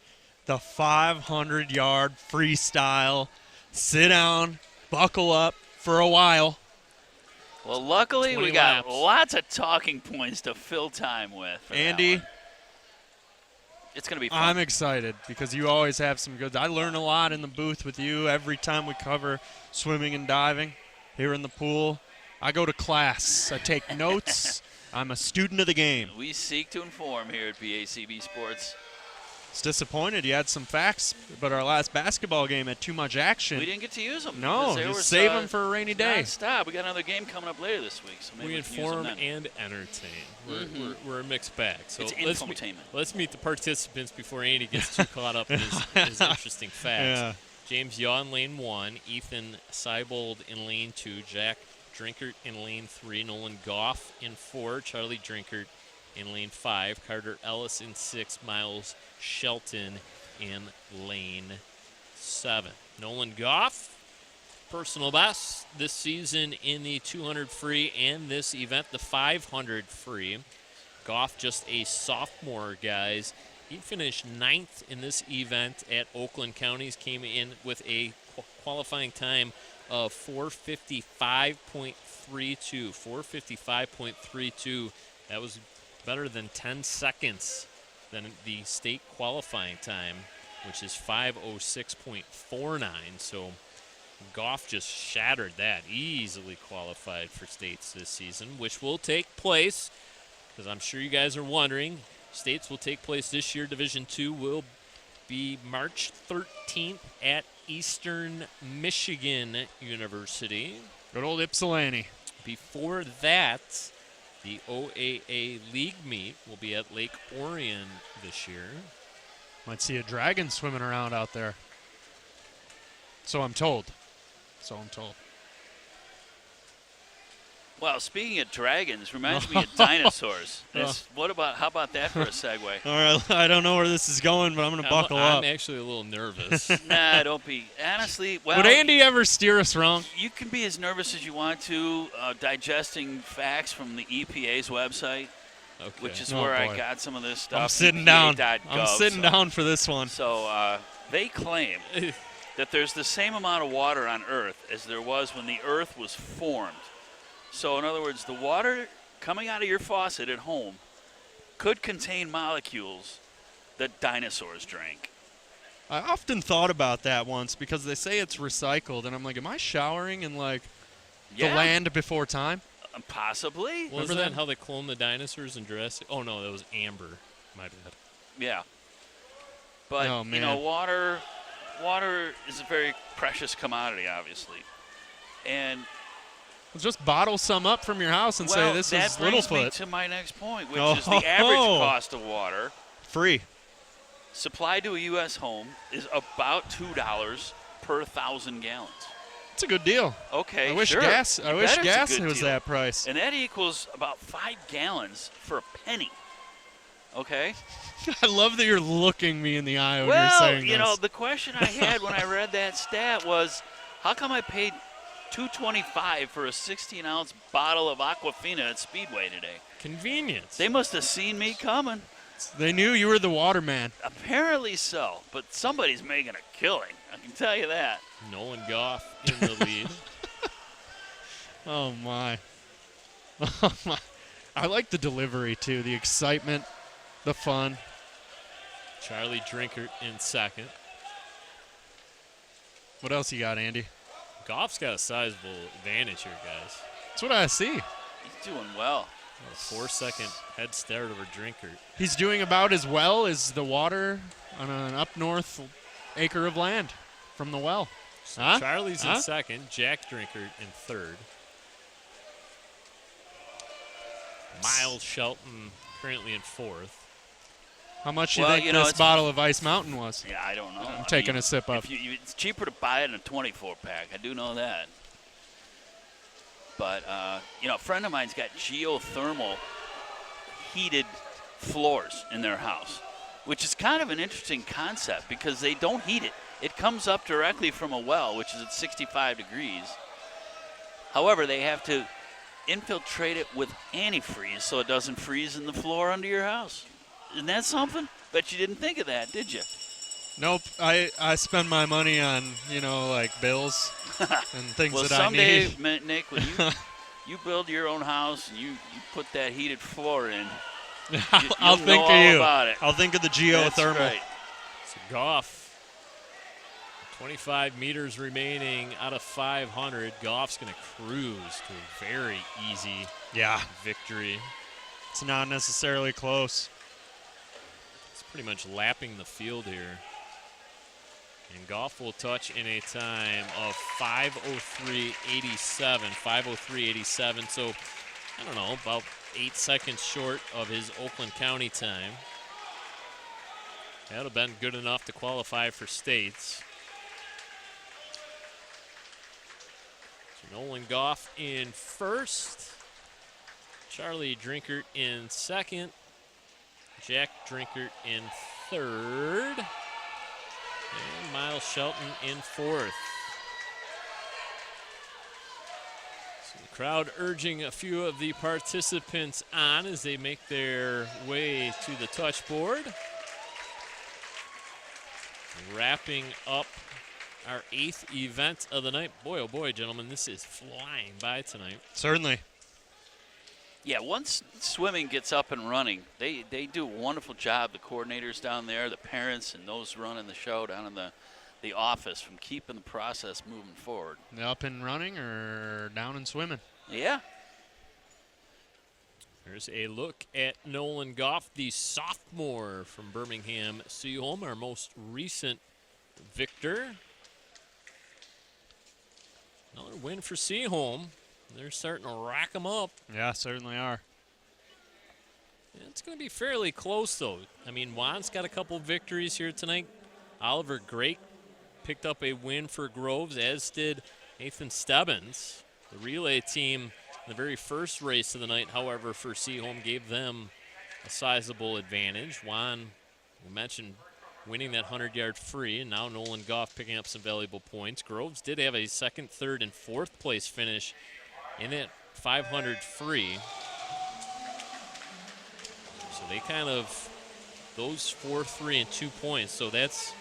B: The 500-yard freestyle. Sit down, buckle up for a while.
C: Well, luckily we got lots of talking points to fill time with.
B: Andy,
C: it's going to be fun.
B: I'm excited because you always have some good. I learn a lot in the booth with you every time we cover swimming and diving here in the pool. I go to class. I take notes. I'm a student of the game.
C: We seek to inform here at BACB Sports.
B: It's disappointed you had some facts, but our last basketball game had too much action.
C: We didn't get to use them.
B: No, just save them for a rainy day.
C: Stop. We got another game coming up later this week. So maybe
A: we inform and entertain. We're a mixed bag. So
C: it's infotainment.
A: Let's meet the participants before Andy gets too caught up in his interesting facts.
B: Yeah.
A: James Yaw in lane 1, Ethan Seibold in lane 2, Jack Drinkert in lane 3, Nolan Goff in 4, Charlie Drinkert in lane 5, Carter Ellis in 6, Miles Shelton in lane 7. Nolan Goff, personal best this season in the 200 free and this event, the 500 free. Goff just a sophomore, guys. He finished 9th in this event at Oakland Counties, came in with a qualifying time of 4:55.32. 4:55.32. That was better than 10 seconds than the state qualifying time, which is 5:06.49. So Goff just shattered that. Easily qualified for states this season, which will take place, because I'm sure you guys are wondering, states will take place this year. Division II will be March 13th at Eastern Michigan University.
B: Good old Ypsilanti.
A: Before that, the OAA League meet will be at Lake Orion this year.
B: Might see a dragon swimming around out there. So I'm told.
C: Well, speaking of dragons, reminds me of dinosaurs. How about that for a segue?
B: All right, I don't know where this is going, but I'm going to buckle up.
A: I'm actually a little nervous.
C: Nah, don't be. Honestly, well.
B: Would Andy ever steer us wrong?
C: You can be as nervous as you want to, digesting facts from the EPA's website, which is where I got some of this stuff.
B: I'm sitting down.
C: EPA.gov,
B: I'm sitting down for this one.
C: So they claim that there's the same amount of water on Earth as there was when the Earth was formed. So in other words, the water coming out of your faucet at home could contain molecules that dinosaurs drank.
B: I often thought about that once because they say it's recycled, and I'm like, am I showering in the land before time?
C: Possibly.
A: Well, isn't that how they cloned the dinosaurs in Jurassic? Oh no, that was amber. My bad.
C: Yeah. But water is a very precious commodity, obviously, and.
B: Well, just bottle some up from your house and say this is Littlefoot.
C: That brings me to my next point, which is the average cost of water.
B: Free.
C: Supplied to a U.S. home is about $2 per 1,000 gallons.
B: It's a good deal.
C: Okay,
B: I wish
C: sure.
B: gas was that price.
C: And that equals about 5 gallons for a penny. Okay?
B: I love that you're looking me in the eye when you're saying this.
C: Well, the question I had when I read that stat was, how come I paid $2.25 for a 16-ounce bottle of Aquafina at Speedway today?
A: Convenience.
C: They must have seen me coming.
B: They knew you were the water man.
C: Apparently so, but somebody's making a killing. I can tell you that.
A: Nolan Goff in the lead.
B: Oh, my. Oh, my. I like the delivery, too. The excitement, the fun.
A: Charlie Drinkert in second.
B: What else you got, Andy?
A: Goff's got a sizable advantage here, guys.
B: That's what I see.
C: He's doing well.
A: A 4-second head start over Drinkert.
B: He's doing about as well as the water on an up north acre of land from the well.
A: So
B: Huh?
A: Charlie's
B: Huh?
A: in second, Jack Drinkert in third. Miles Shelton currently in fourth.
B: How much do you
C: Well,
B: think
C: you know,
B: this
C: it's-
B: bottle of Ice Mountain was?
C: Yeah, I don't know.
B: I'm taking a sip of.
C: It's cheaper to buy it in a 24-pack. I do know that. But, a friend of mine's got geothermal heated floors in their house, which is kind of an interesting concept because they don't heat it. It comes up directly from a well, which is at 65 degrees. However, they have to infiltrate it with antifreeze so it doesn't freeze in the floor under your house. Isn't that something? Bet you didn't think of that, did you?
B: Nope. I spend my money on, like bills and things
C: Well,
B: that I
C: someday,
B: need.
C: Nick, when you build your own house and you put that heated floor in,
B: I'll
C: you'll
B: think
C: know
B: of
C: all
B: you.
C: about it.
B: I'll think of the
C: That's
B: geothermal.
C: right.
A: So Goff, 25 meters remaining out of 500. Goff's going to cruise to a very easy
B: Yeah.
A: victory.
B: It's not necessarily close.
A: It's pretty much lapping the field here. And Goff will touch in a time of 5:03.87. 5:03.87. So, I don't know, about 8 seconds short of his Oakland County time. That would have been good enough to qualify for states. So Nolan Goff in first. Charlie Drinkert in second. Jack Drinkert in third. And Miles Shelton in fourth. So the crowd urging a few of the participants on as they make their way to the touch board. Wrapping up our 8th event of the night. Boy, oh boy, gentlemen, this is flying by tonight.
B: Certainly.
C: Yeah, once swimming gets up and running, they do a wonderful job, the coordinators down there, the parents, and those running the show down in the office from keeping the process moving forward.
B: Up and running or down and swimming?
C: Yeah.
A: There's a look at Nolan Goff, the sophomore from Birmingham Seaholm, our most recent victor. Another win for Seaholm. They're starting to rack them up.
B: Yeah, certainly are.
A: It's going to be fairly close, though. I mean, Juan's got a couple victories here tonight. Oliver Grake picked up a win for Groves, as did Nathan Stebbins. The relay team, the very first race of the night, however, for Seaholm gave them a sizable advantage. Juan, we mentioned, winning that 100-yard free, and now Nolan Goff picking up some valuable points. Groves did have a second, third, and fourth place finish in that 500 free. So they kind of, those 4, 3, and 2 points, so that's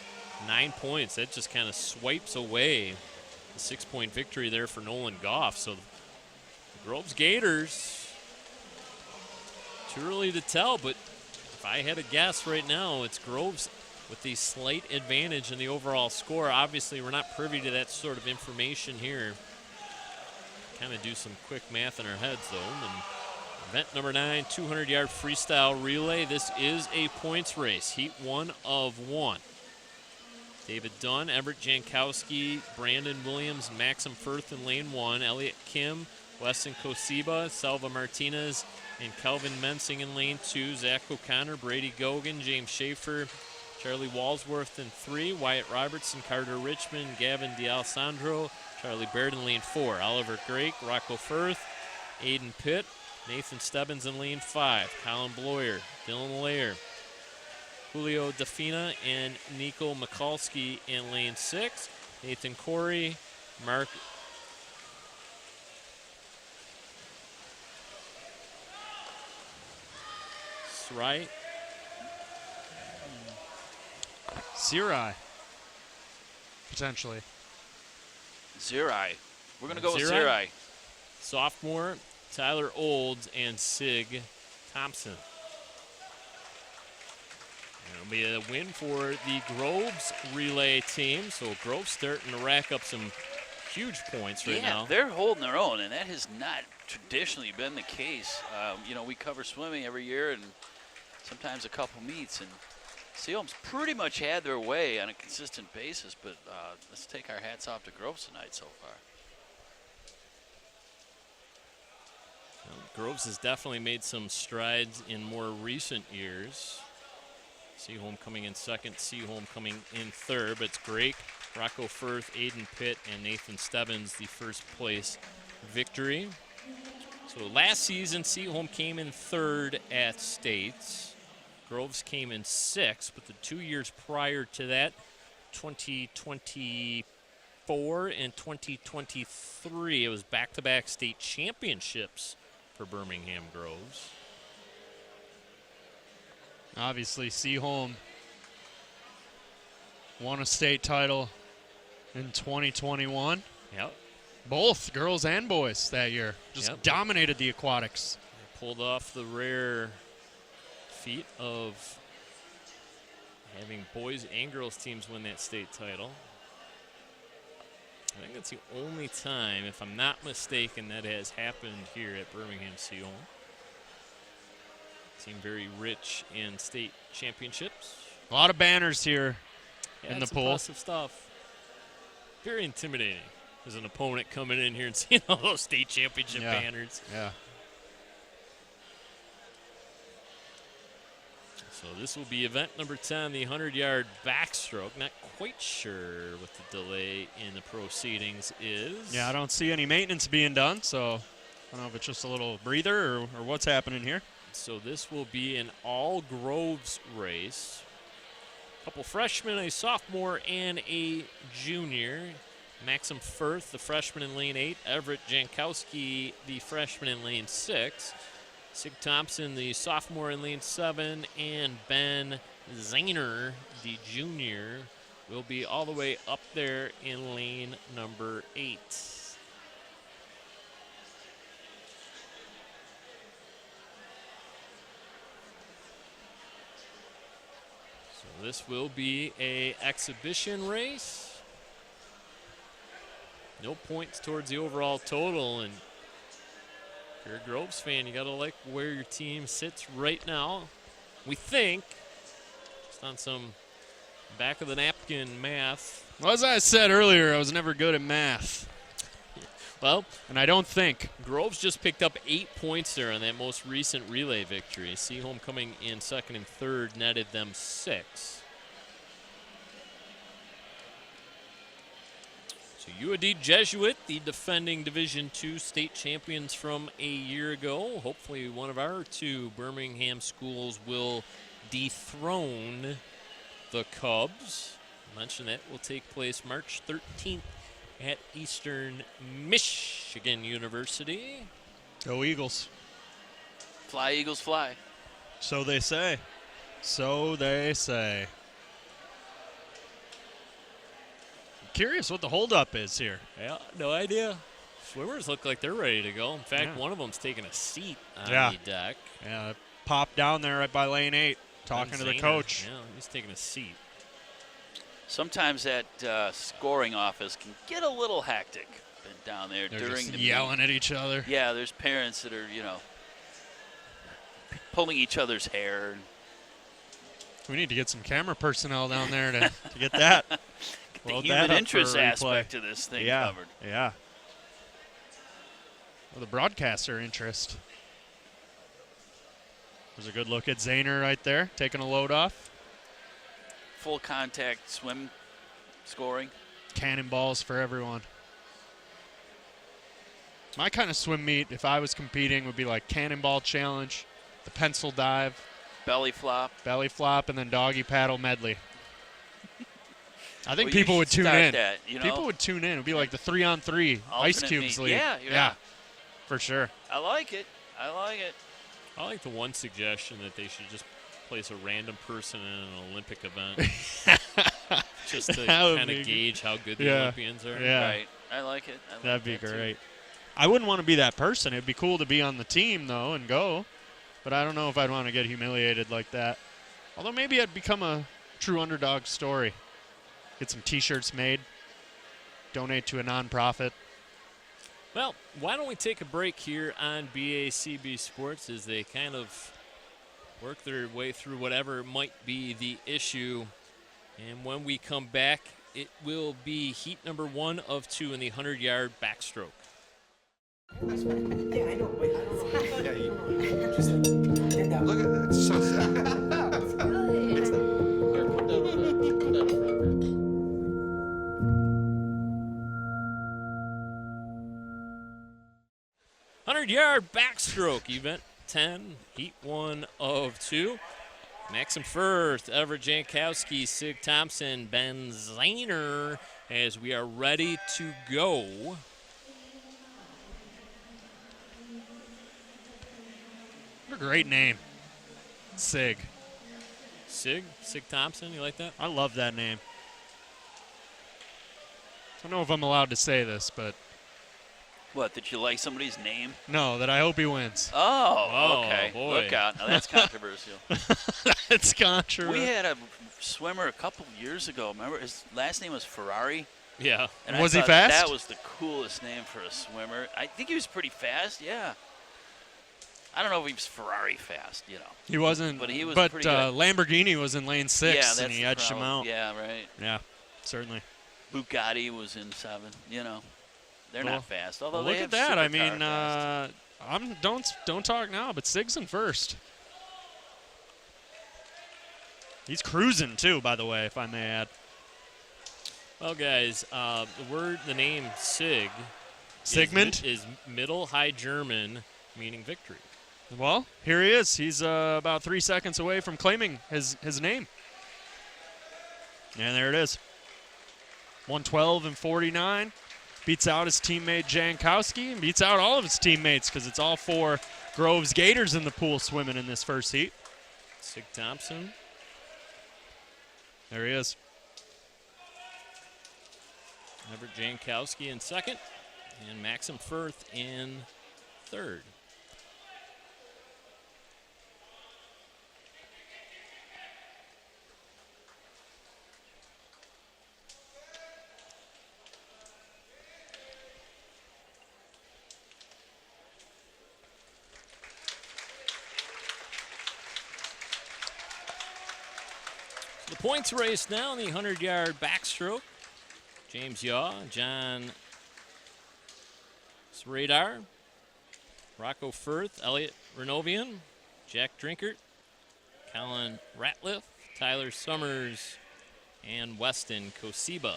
A: 9 points. That just kind of swipes away the 6-point victory there for Nolan Goff. So the Groves Gators, too early to tell, but if I had a guess right now, it's Groves with the slight advantage in the overall score. Obviously, we're not privy to that sort of information here. Kind of do some quick math in our heads, though. And event number 9, 200-yard freestyle relay. This is a points race, heat 1 of 1. David Dunn, Everett Jankowski, Brandon Williams, Maxim Firth in lane 1. Elliot Kim, Weston Kosiba, Salva Martinez, and Calvin Mensing in lane 2. Zach O'Connor, Brady Gogan, James Schaefer, Charlie Walsworth in 3. Wyatt Robertson, Carter Richmond, Gavin D'Alessandro, Charlie Baird in lane 4. Oliver Grake, Rocco Firth, Aiden Pitt, Nathan Stebbins in lane 5. Colin Bloyer, Dylan Lair, Julio Defina, and Nico Mikulski in lane 6. Nathan Corey, Mark Sry,
B: Sirai, potentially.
C: Zirai. We're going to go with
A: Zirai?
C: Zirai.
A: sophomore, Tyler Olds, and Sig Thompson. It'll be a win for the Groves relay team. So Groves starting to rack up some huge points right
C: yeah,
A: now.
C: they're holding their own, and that has not traditionally been the case. We cover swimming every year and sometimes a couple meets, and Seaholm's pretty much had their way on a consistent basis, but let's take our hats off to Groves tonight so far.
A: Well, Groves has definitely made some strides in more recent years. Seaholm coming in second, Seaholm coming in third, but it's Grake, Rocco Firth, Aiden Pitt, and Nathan Stebbins, the first place victory. So last season, Seaholm came in third at States. Groves came in sixth, but the 2 years prior to that, 2024 and 2023, it was back-to-back state championships for Birmingham Groves.
B: Obviously, Seaholm won a state title in 2021.
A: Yep.
B: Both girls and boys that year. Just dominated the aquatics.
A: They pulled off the rare feat of having boys and girls teams win that state title. I think that's the only time, if I'm not mistaken, that has happened here at Birmingham Seaholm. Team very rich in state championships.
B: A lot of banners here in the
A: it's
B: pool.
A: Impressive stuff. Very intimidating as an opponent coming in here and seeing all those state championship banners.
B: Yeah.
A: So this will be event number 10, the 100-yard backstroke. Not quite sure what the delay in the proceedings is.
B: Yeah, I don't see any maintenance being done, so I don't know if it's just a little breather or what's happening here.
A: So this will be an all Groves race. A couple freshmen, a sophomore, and a junior. Maxim Firth, the freshman in lane 8. Everett Jankowski, the freshman in lane 6. Sig Thompson, the sophomore in lane 7. And Ben Zahner, the junior, will be all the way up there in lane number 8. This will be a exhibition race. No points towards the overall total, and if you're a Groves fan, you gotta like where your team sits right now. We think, just on some back of the napkin math.
B: Well, as I said earlier, I was never good at math.
A: Well,
B: and I don't think.
A: Groves just picked up 8 points there on that most recent relay victory. Seaholm coming in second and third netted them 6. So UAD Jesuit, the defending Division II state champions from a year ago. Hopefully one of our 2 Birmingham schools will dethrone the Cubs. I mentioned that will take place March 13th. At Eastern Michigan University.
B: Go Eagles.
C: Fly, Eagles, fly.
B: So they say. So they say. I'm curious what the holdup is here.
A: Yeah, no idea. Swimmers look like they're ready to go. In fact, one of them's taking a seat on the deck.
B: Yeah, popped down there right by lane 8, talking to the coach.
A: Yeah, he's taking a seat.
C: Sometimes that scoring office can get a little hectic down there.
B: They're
C: during
B: just
C: the
B: yelling at each other.
C: Yeah, there's parents that are, pulling each other's hair.
B: We need to get some camera personnel down there to get that.
C: Get the human interest aspect of this thing covered.
B: Yeah. Well, the broadcaster interest. There's a good look at Zahner right there, taking a load off.
C: Full contact swim scoring.
B: Cannonballs for everyone. My kind of swim meet, if I was competing, would be like cannonball challenge, the pencil dive,
C: belly flop,
B: and then doggy paddle medley. I think people would tune in.
C: That,
B: people would tune in. It would be like the 3-on-3 Ice Cubes League.
C: Yeah,
B: for sure.
C: I like it. I like
A: the one suggestion that they should just place a random person in an Olympic event just to kind of gauge how good the Olympians are.
B: Yeah.
C: Right. I like it.
B: That'd be great. I wouldn't want to be that person. It'd be cool to be on the team, though, and go. But I don't know if I'd want to get humiliated like that. Although maybe I'd become a true underdog story. Get some T-shirts made. donate to a nonprofit.
A: Well, why don't we take a break here on BACB Sports as they kind of work their way through whatever might be the issue. And when we come back, it will be heat number 1 of 2 in the 100-yard backstroke.
I: Yeah, I know. Wait, I don't know. Yeah, you just did that. Look at that. It's so sad. Here, put that over there.
A: 100-yard backstroke, event 10, heat 1 of 2. Maxim Firth, Everett Jankowski, Sig Thompson, Ben Zahner, as we are ready to go.
B: What a great name. Sig.
A: Sig Thompson, you like that?
B: I love that name. I don't know if I'm allowed to say this, but
C: What, did you like somebody's name?
B: no, that I hope he wins.
C: Oh, okay.
A: Boy.
C: Look out. Now that's controversial.
B: It's controversial.
C: We had a swimmer a couple years ago. Remember, his last name was Ferrari.
A: Yeah.
C: And I
B: Was he
C: thought
B: fast?
C: That was the coolest name for a swimmer. I think he was pretty fast, yeah. I don't know if he was Ferrari fast, you know.
B: He wasn't,
C: But he was
B: but
C: pretty good.
B: Lamborghini was in lane 6,
C: Yeah, that's
B: and he
C: the
B: edged him
C: problem.
B: out.
C: Yeah, right.
B: Yeah, certainly.
C: Bugatti was in 7, you know. They're
B: Well,
C: not fast, although
B: Well,
C: they
B: look
C: have
B: at that. I
C: supercar
B: mean,
C: fast.
B: don't talk now, but Sig's in first. He's cruising too, by the way, if I may add.
A: Well, guys, the name Sig
B: Sigmund?
A: is Middle High German, meaning victory.
B: Well, here he is. He's about 3 seconds away from claiming his name. And there it is. 112.49. Beats out his teammate Jankowski and beats out all of his teammates because it's all 4 Groves Gators in the pool swimming in this first heat.
A: Sig Thompson.
B: There he is.
A: Everett Jankowski in second, and Maxim Firth in third. The points race now in the 100-yard backstroke. James Yaw, John Sradar, Rocco Firth, Elliot Renovian, Jack Drinkert, Colin Ratliff, Tyler Summers, and Weston Kosiba.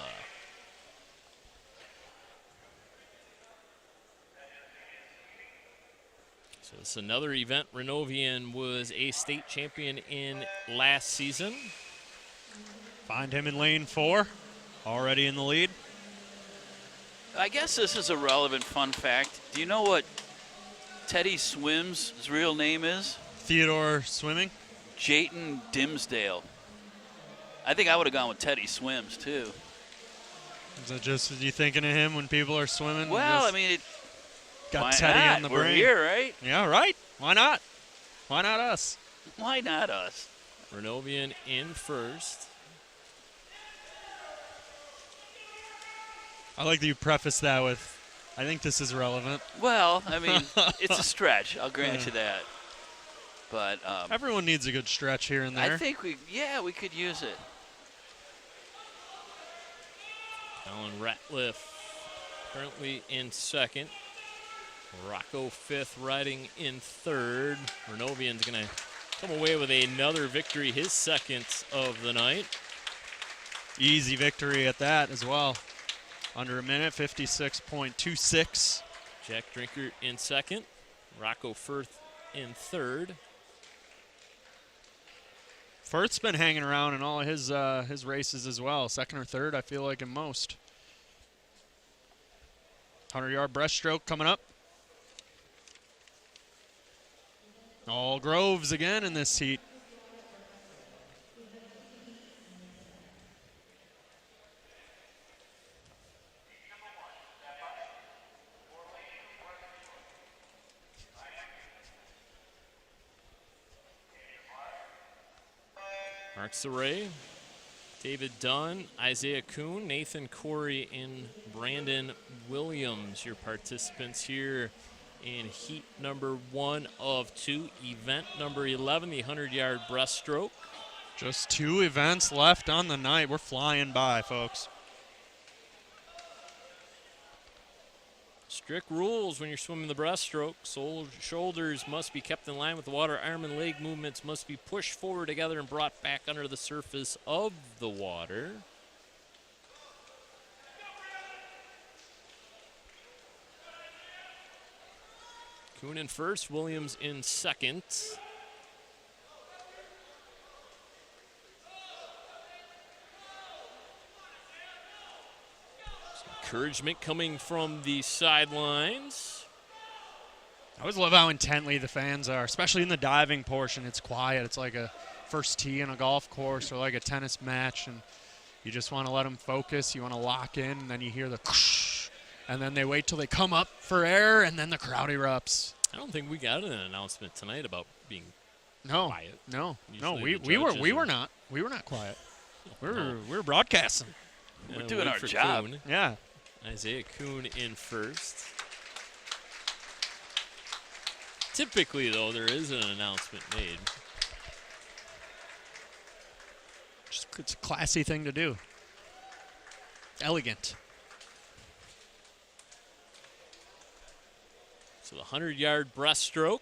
A: So this is another event Renovian was a state champion in last season.
B: Find him in lane 4, already in the lead.
C: I guess this is a relevant fun fact. Do you know what Teddy Swims' real name is?
B: Theodore Swimming.
C: Jayton Dimsdale. I think I would have gone with Teddy Swims, too.
B: Is that just you thinking of him when people are swimming?
C: Well,
B: Just
C: I mean,
B: got
C: why
B: Teddy
C: not?
B: on the
C: We're
B: brain.
C: here, right?
B: Yeah, right. Why not? Why not us?
C: Why not us?
A: Renovian in first.
B: I like that you preface that with, I think this is relevant.
C: Well, I mean, it's a stretch. I'll grant you that. But
B: Everyone needs a good stretch here and there.
C: I think we could use it.
A: Colin Ratliff currently in second. Rocco fifth, riding in third. Renovian's going to come away with another victory, his second of the night.
B: Easy victory at that as well. Under a minute, 56.26.
A: Jack Drinkert in second. Rocco Firth in third.
B: Firth's been hanging around in all of his races as well. Second or third, I feel like, in most. 100-yard breaststroke coming up. All Groves again in this heat.
A: Mark Saray, David Dunn, Isaiah Kuhn, Nathan Corey, and Brandon Williams, your participants here in heat number 1 of 2, event number 11, the 100-yard breaststroke.
B: Just 2 events left on the night. We're flying by, folks.
A: Strict rules when you're swimming the breaststroke. Shoulders must be kept in line with the water. Arm and leg movements must be pushed forward together and brought back under the surface of the water. Kuhn in first, Williams in second. Encouragement coming from the sidelines.
B: I always love how intently the fans are, especially in the diving portion. It's quiet. It's like a first tee in a golf course or like a tennis match, and you just want to let them focus. You want to lock in, and then you hear the whoosh, and then they wait till they come up for air, and then the crowd erupts.
A: I don't think we got an announcement tonight about being quiet.
B: No.
A: Usually
B: We were not quiet. We were broadcasting.
C: We're doing our job.
A: Kuhn.
B: Yeah.
A: Isaiah Kuhn in first. Typically, though, there is an announcement made.
B: It's a classy thing to do. Elegant.
A: So the 100-yard breaststroke.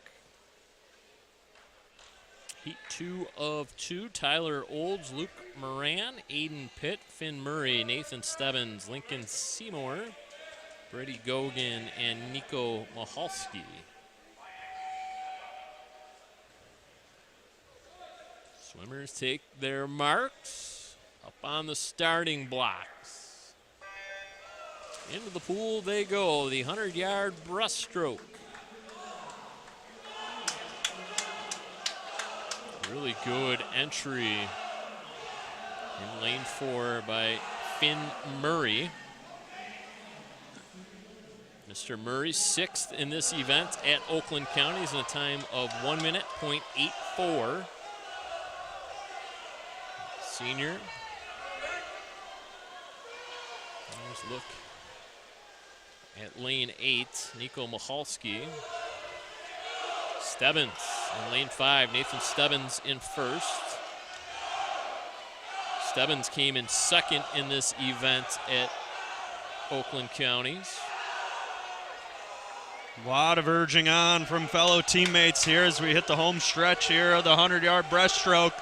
A: Heat 2 of 2, Tyler Olds, Luke Moran, Aiden Pitt, Finn Murray, Nathan Stebbins, Lincoln Seymour, Brady Gogan, and Nico Mahalski. Swimmers take their marks up on the starting blocks. Into the pool they go, the 100-yard breaststroke. Really good entry in lane 4 by Finn Murray. Mr. Murray, 6th in this event at Oakland County, is in a time of 1 minute, .84. Senior. Let's look at lane 8, Nico Michalski. Stebbins in lane 5, Nathan Stebbins in first. Stebbins came in second in this event at Oakland Counties.
B: A lot of urging on from fellow teammates here as we hit the home stretch here of the 100-yard breaststroke.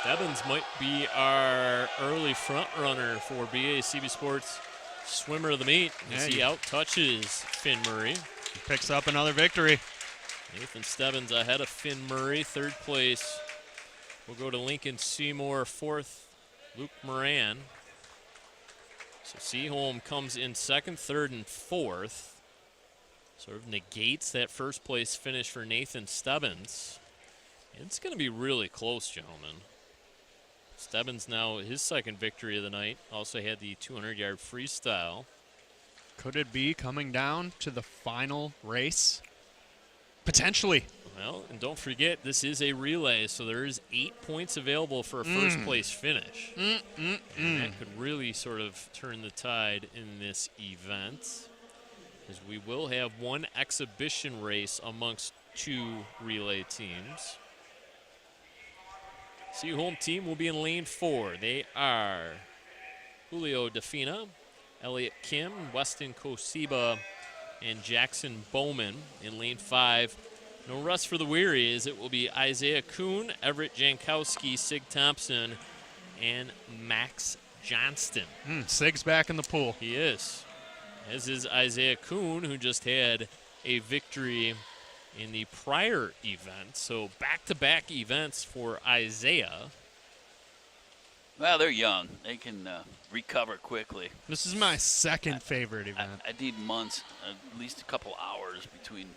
A: Stebbins might be our early front runner for BACB Sports Swimmer of the Meet as he out-touches Finn Murray.
B: He picks up another victory.
A: Nathan Stebbins ahead of Finn Murray. Third place will go to Lincoln Seymour. Fourth, Luke Moran. So Seaholm comes in second, third, and fourth. Sort of negates that first place finish for Nathan Stebbins. It's going to be really close, gentlemen. Stebbins now his second victory of the night. Also had the 200-yard freestyle.
B: Could it be coming down to the final race? Potentially.
A: Well, and don't forget, this is a relay, so there is 8 points available for a first-place finish. And that could really sort of turn the tide in this event, as we will have one exhibition race amongst 2 relay teams. Seaholm team will be in lane 4. They are Julio Defina, Elliot Kim, Weston Kosiba, and Jackson Bowman. In lane 5, no rest for the weary, as it will be Isaiah Kuhn, Everett Jankowski, Sig Thompson, and Max Johnston.
B: Sig's back in the pool.
A: He is. As is Isaiah Kuhn, who just had a victory in the prior event. So back-to-back events for Isaiah.
C: Well, they're young. They can recover quickly.
B: This is my second favorite event.
C: I need months, at least a couple hours between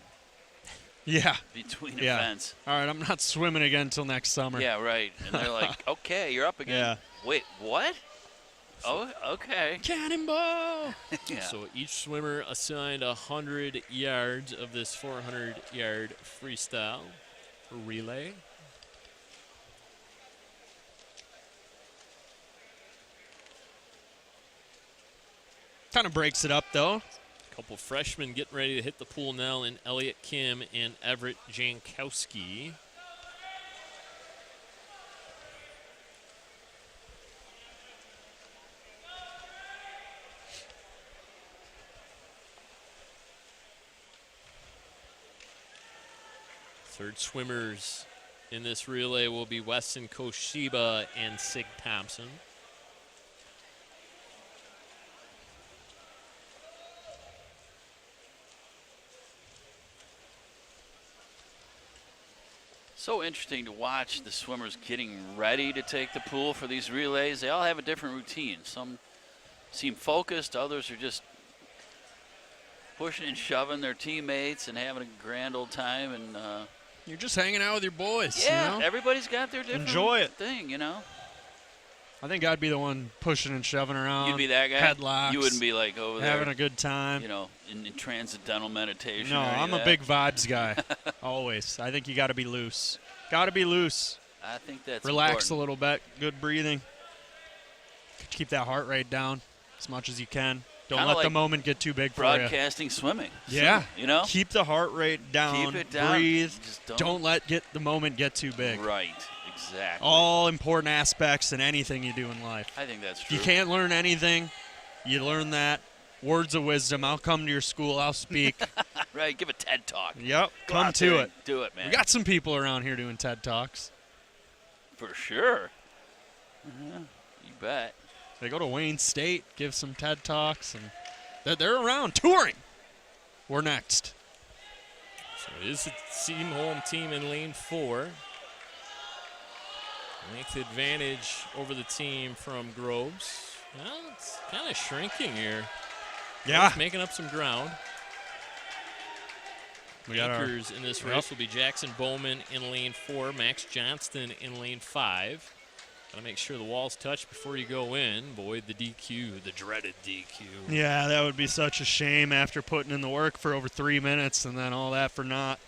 B: Yeah.
C: events.
B: All right, I'm not swimming again until next summer.
C: Yeah, right. And they're like, okay, you're up again.
B: Yeah.
C: Wait, what? Oh, okay.
B: Cannonball!
C: Yeah.
A: So each swimmer assigned 100 yards of this 400-yard freestyle relay.
B: Kind of breaks it up, though.
A: A couple freshmen getting ready to hit the pool now in Elliott Kim and Everett Jankowski. Third swimmers in this relay will be Weston Koshiba and Sig Thompson.
C: So interesting to watch the swimmers getting ready to take the pool for these relays. They all have a different routine. Some seem focused, others are just pushing and shoving their teammates and having a grand old time. And
B: you're just hanging out with your boys.
C: Yeah,
B: you know?
C: everybody's got their different
B: Enjoy it.
C: thing, you know.
B: I think I'd be the one pushing and shoving around.
C: You'd be that guy?
B: Headlocks.
C: You wouldn't be like over there.
B: Having a good time.
C: You know, in transcendental meditation.
B: No,
C: or any
B: I'm
C: of
B: a
C: that.
B: big vibes guy. Always. I think you got to be loose. Got to be loose.
C: I think that's
B: Relax
C: important.
B: a little bit. Good breathing. Keep that heart rate down as much as you can. Don't
C: Kinda
B: let the
C: like
B: moment get too big for you.
C: Broadcasting swimming.
B: Yeah.
C: You know?
B: Keep the heart rate down.
C: Keep it down.
B: Breathe.
C: Just
B: Don't let the moment get too big.
C: Right. Exactly.
B: All important aspects in anything you do in life.
C: I think that's
B: If
C: true.
B: you can't learn anything, you learn that. Words of wisdom. I'll come to your school. I'll speak.
C: Right. Give a TED Talk.
B: Yep.
C: Go
B: Come
C: out
B: to
C: there
B: it.
C: and do it, man.
B: We got some people around here doing TED Talks.
C: For sure. You bet.
B: They go to Wayne State, give some TED Talks, and they're around touring. We're next.
A: So it is the Seaholm team in lane 4. Length advantage over the team from Groves. Well, it's kind of shrinking here.
B: Yeah.
A: Groves making up some ground.
B: We got our-
A: Anchors in this race will be Jackson Bowman in lane 4, Max Johnston in lane 5. Gotta make sure the wall's touched before you go in. Avoid the DQ, the dreaded DQ.
B: Yeah, that would be such a shame after putting in the work for over 3 minutes and then all that for naught.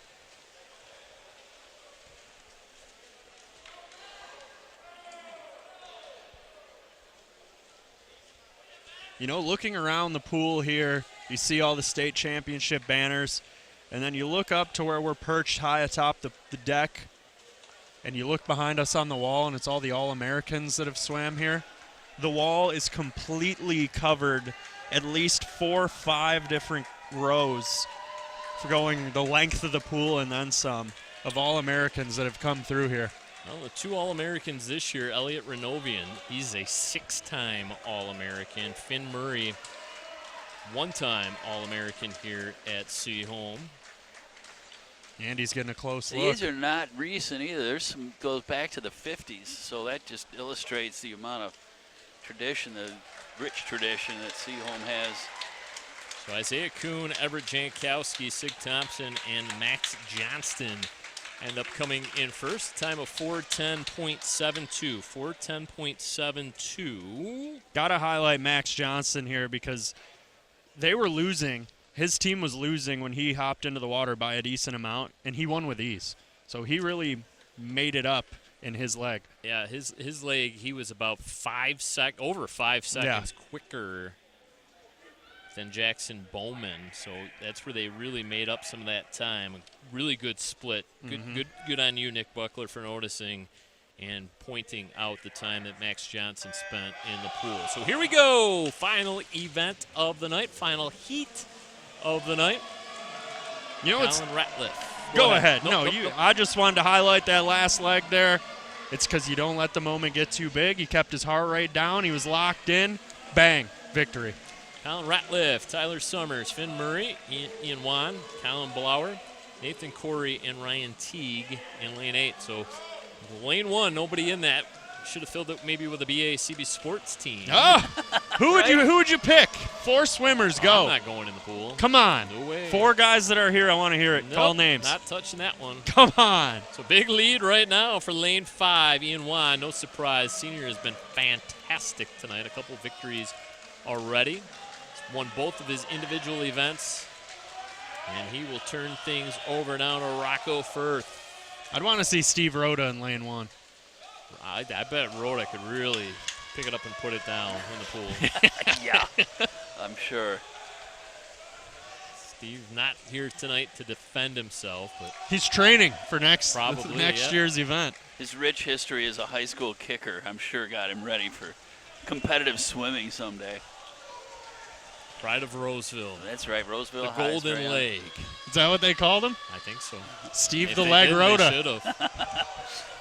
B: You know, looking around the pool here, you see all the state championship banners, and then you look up to where we're perched high atop the deck, and you look behind us on the wall, and it's all the All-Americans that have swam here. The wall is completely covered, at least 4 or 5 different rows for going the length of the pool and then some of All-Americans that have come through here.
A: Well, the 2 All-Americans this year, Elliot Renovian, he's a 6-time All-American. Finn Murray, 1-time All-American here at Seaholm.
B: Andy's getting a close look.
C: These are not recent either. There's some goes back to the 50s, so that just illustrates the amount of tradition, the rich tradition that Seaholm has.
A: So Isaiah Kuhn, Everett Jankowski, Sig Thompson, and Max Johnston end up coming in first. Time of 4:10.72. 4:10.72.
B: Got to highlight Max Johnston here because they were losing. His team was losing when he hopped into the water by a decent amount, and he won with ease. So he really made it up in his leg.
A: Yeah, his leg, he was about over 5 seconds quicker than Jackson Bowman. So that's where they really made up some of that time. A really good split. Good on you, Nick Buckler, for noticing and pointing out the time that Max Johnson spent in the pool. So here we go. Final event of the night. Final heat of the night.
B: You know, it's
A: Colin Ratliff.
B: Go ahead.
A: Nope.
B: I just wanted to highlight that last leg there. It's because you don't let the moment get too big. He kept his heart rate down. He was locked in. Bang. Victory.
A: Colin Ratliff, Tyler Summers, Finn Murray, Ian Wan, Colin Blower, Nathan Corey, and Ryan Teague in lane 8. So lane 1, nobody in that. Should have filled it maybe with a BACB sports team.
B: Oh, who would you pick? 4 swimmers, go.
A: I'm not going in the pool.
B: Come on.
A: No way.
B: 4 guys that are here. I want to hear it.
A: Nope,
B: Call names.
A: Not touching that one.
B: Come on.
A: So big lead right now for lane 5, Ian Wan. No surprise. Senior has been fantastic tonight. A couple victories already. He's won both of his individual events. And he will turn things over now to Rocco Firth.
B: I'd want to see Steve Rhoda in lane 1.
A: I bet Rhoda could really pick it up and put it down in the pool.
C: Yeah. I'm sure.
A: Steve's not here tonight to defend himself, but
B: He's training for next
A: Probably, yeah.
B: year's event.
C: His rich history as a high school kicker, I'm sure, got him ready for competitive swimming someday.
A: pride of Roseville.
C: That's right, Roseville
A: The
C: High is
A: Golden
C: very on.
A: Leg.
B: Is that what they called him?
A: I think so.
B: Steve
A: If
B: the
A: they
B: Leg
A: did,
B: Rhoda.
A: They should have.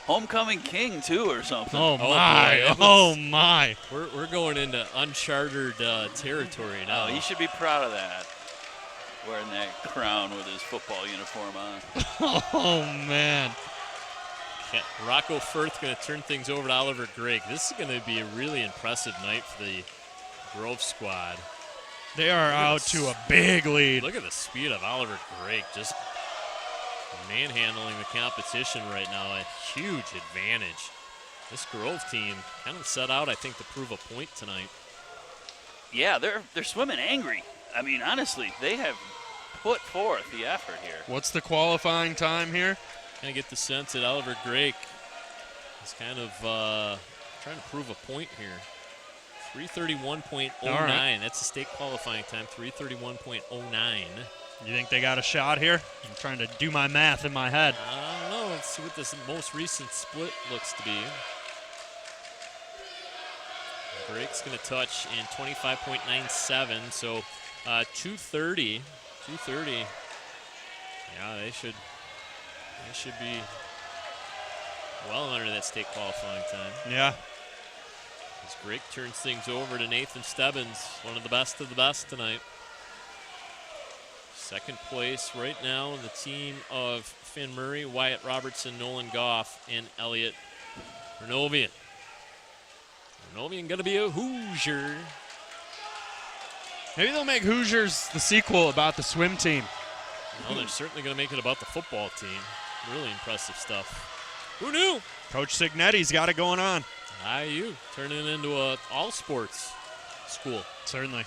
C: Homecoming King, too, or something.
B: Oh,
A: boy,
B: my.
A: that
B: Oh,
A: was-
B: my.
A: We're going into uncharted territory now.
C: Oh, he should be proud of that. Wearing that crown with his football uniform on.
B: Oh, man.
A: Yeah, Rocco Firth going to turn things over to Oliver Gregg. This is going to be a really impressive night for the Grove squad.
B: They are out to a big lead.
A: Look at the speed of Oliver Gregg, just manhandling the competition right now. A huge advantage. This Grove team kind of set out, I think, to prove a point tonight.
C: Yeah, they're swimming angry. I mean, honestly, they have put forth the effort here.
B: What's the qualifying time here?
A: Kind of get the sense that Oliver Gregg is kind of trying to prove a point here. 331.09.
B: All right.
A: That's the state qualifying time, 331.09.
B: You think they got a shot here? I'm trying to do my math in my head.
A: I don't know. Let's see what this most recent split looks to be. Gregg's going to touch in 25.97, so 230. 230. Yeah, they should be well under that state qualifying time.
B: Yeah.
A: As Gregg turns things over to Nathan Stebbins, one of the best tonight. Second place right now in the team of Finn Murray, Wyatt Robertson, Nolan Goff, and Elliot Renovian. Renovian going to be a Hoosier.
B: Maybe they'll make Hoosiers the sequel about the swim team.
A: Well, they're certainly going to make it about the football team. Really impressive stuff. Who knew?
B: Coach Signetti's got it going on.
A: IU turning into a all-sports school.
B: Certainly.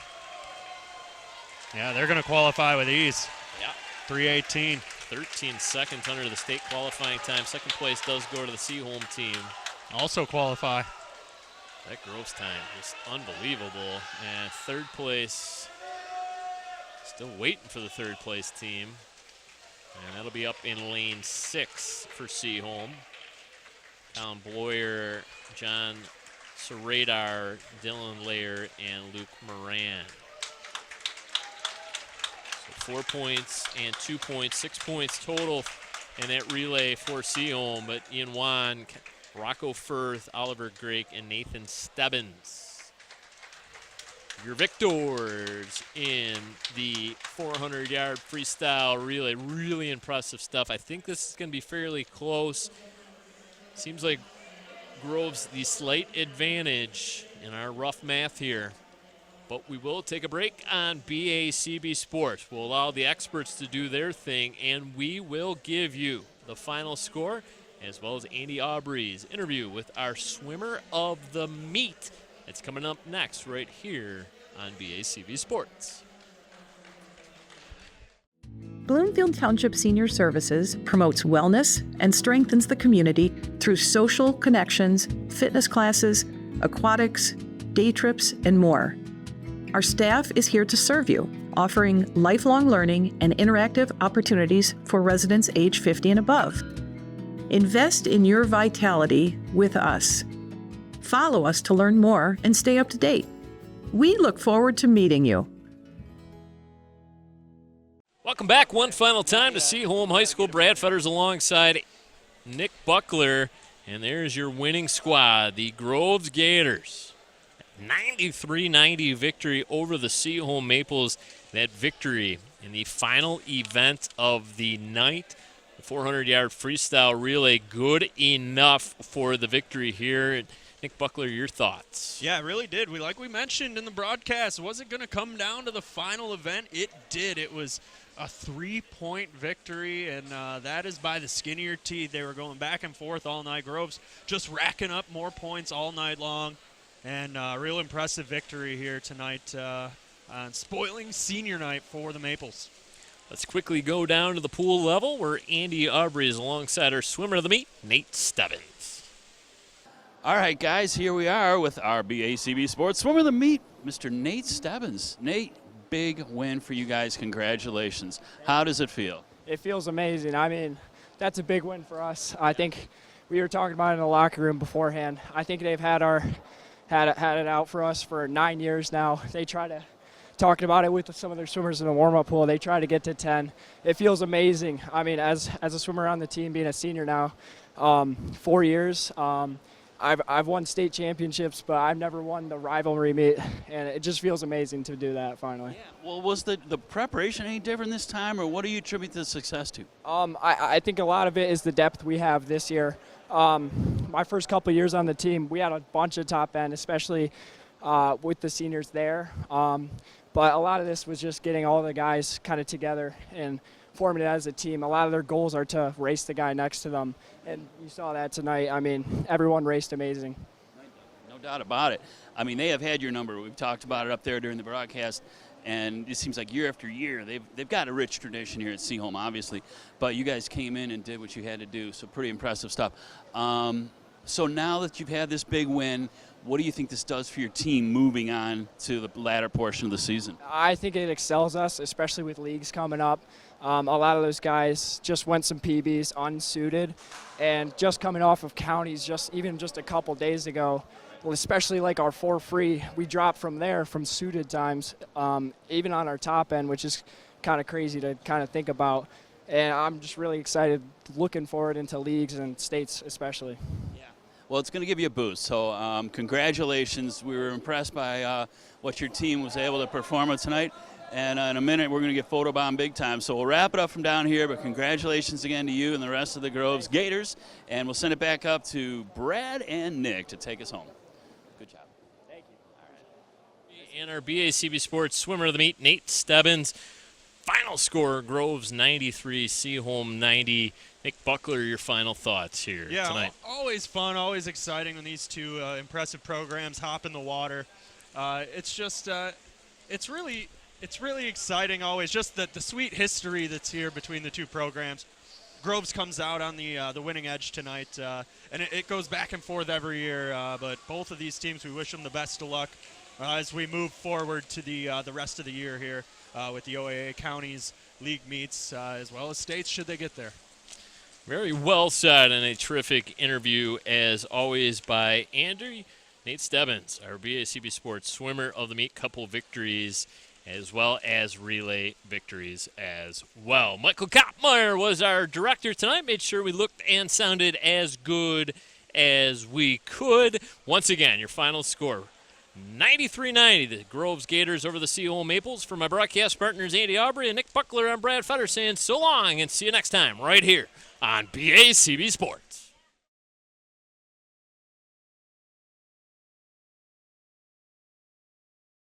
B: Yeah, they're going to qualify with ease.
A: Yeah.
B: 3:18.
A: 13 seconds under the state qualifying time. Second place does go to the Seaholm team.
B: Also qualify.
A: That Groves time is unbelievable. And third place, still waiting for the third place team. And that'll be up in lane 6 for Seaholm. Colin Bloyer, John Seradar, Dylan Lair, and Luke Moran. So 4 points and 2 points, 6 points total in that relay for Seaholm. But Ian Wan, Rocco Firth, Oliver Gregg, and Nathan Stebbins. Your victors in the 400-yard freestyle relay. Really impressive stuff. I think this is going to be fairly close. Seems like Grove's the slight advantage in our rough math here. But we will take a break on BACB Sports. We'll allow the experts to do their thing, and we will give you the final score, as well as Andy Aubrey's interview with our swimmer of the meet. It's coming up next right here on BACB Sports.
J: Bloomfield Township Senior Services promotes wellness and strengthens the community through social connections, fitness classes, aquatics, day trips, and more. Our staff is here to serve you, offering lifelong learning and interactive opportunities for residents age 50 and above. Invest in your vitality with us. Follow us to learn more and stay up to date. We look forward to meeting you.
A: Welcome back one final time to Seaholm High School. Brad Fetters alongside Nick Buckler. And there's your winning squad, the Groves Gators. 93-90 victory over the Seaholm Maples. That victory in the final event of the night. The 400-yard freestyle relay, good enough for the victory here. Nick Buckler, your thoughts?
B: Yeah, it really did. Like we mentioned in the broadcast, was it going to come down to the final event? It did. It was a 3-point victory, and that is by the skin of your teeth. They were going back and forth all night. Groves just racking up more points all night long, and real impressive victory here tonight on spoiling senior night for the Maples.
A: Let's quickly go down to the pool level where Andy Aubrey is alongside our swimmer of the meet, Nate Stebbins.
K: All right, guys, here we are with our BACB Sports Swimmer of the Meet
C: Mr. Nate Stebbins. Nate, big win for you guys. Congratulations. How does it feel?
K: It feels amazing. I mean, that's a big win for us. I think we were talking about it in the locker room beforehand. I think they've had it out for us for 9 years now. They talking about it with some of their swimmers in the warm-up pool. They try to get to 10. It feels amazing. I mean, as a swimmer on the team, being a senior now, 4 years. I've won state championships, but I've never won the rivalry meet, and it just feels amazing to do that finally.
C: Yeah. Well, was the preparation any different this time, or what do you attribute the success to?
K: I think a lot of it is the depth we have this year. My first couple of years on the team, we had a bunch of top end, especially with the seniors there. But a lot of this was just getting all the guys kind of together and forming it as a team. A lot of their goals are to race the guy next to them, and you saw that tonight. I mean, everyone raced amazing.
C: No doubt about it. I mean, they have had your number. We've talked about it up there during the broadcast, and it seems like year after year they've got a rich tradition here at Seaholm, obviously. But you guys came in and did what you had to do, so pretty impressive stuff. So now that you've had this big win, what do you think this does for your team moving on to the latter portion of the season?
K: I think it excels us, especially with leagues coming up. A lot of those guys just went some PBs unsuited, and just coming off of counties even just a couple days ago, well, especially like our 4 free, we dropped from there from suited times, even on our top end, which is kind of crazy to kind of think about. And I'm just really excited, looking forward into leagues and states especially.
C: Yeah. Well, it's going to give you a boost, so congratulations. We were impressed by what your team was able to perform on tonight, and in a minute we're going to get photobombed big time. So we'll wrap it up from down here, but congratulations again to you and the rest of the Groves Gators, and we'll send it back up to Brad and Nick to take us home. Good job.
K: Thank you. All right.
A: And our BACB Sports swimmer of the meet, Nate Stebbins. Final score, Groves 93, Seaholm 90. Nick Buckler, your final thoughts here tonight.
B: Always fun, always exciting when these two impressive programs hop in the water. It's just, it's really exciting always. Just the sweet history that's here between the two programs. Groves comes out on the winning edge tonight, and it goes back and forth every year. But both of these teams, we wish them the best of luck as we move forward to the rest of the year here with the OAA counties league meets as well as states should they get there.
A: Very well said, and a terrific interview as always by Andrew Nate Stebbins, our BACB Sports swimmer of the meet. Couple victories as well as relay victories as well. Michael Koppmeyer was our director tonight, made sure we looked and sounded as good as we could. Once again, your final score, 93-90, the Groves Gators over the Seaholm Maples. For my broadcast partners, Andy Aubrey and Nick Buckler, I'm Brad Fetter saying so long and see you next time right here on BACB Sports.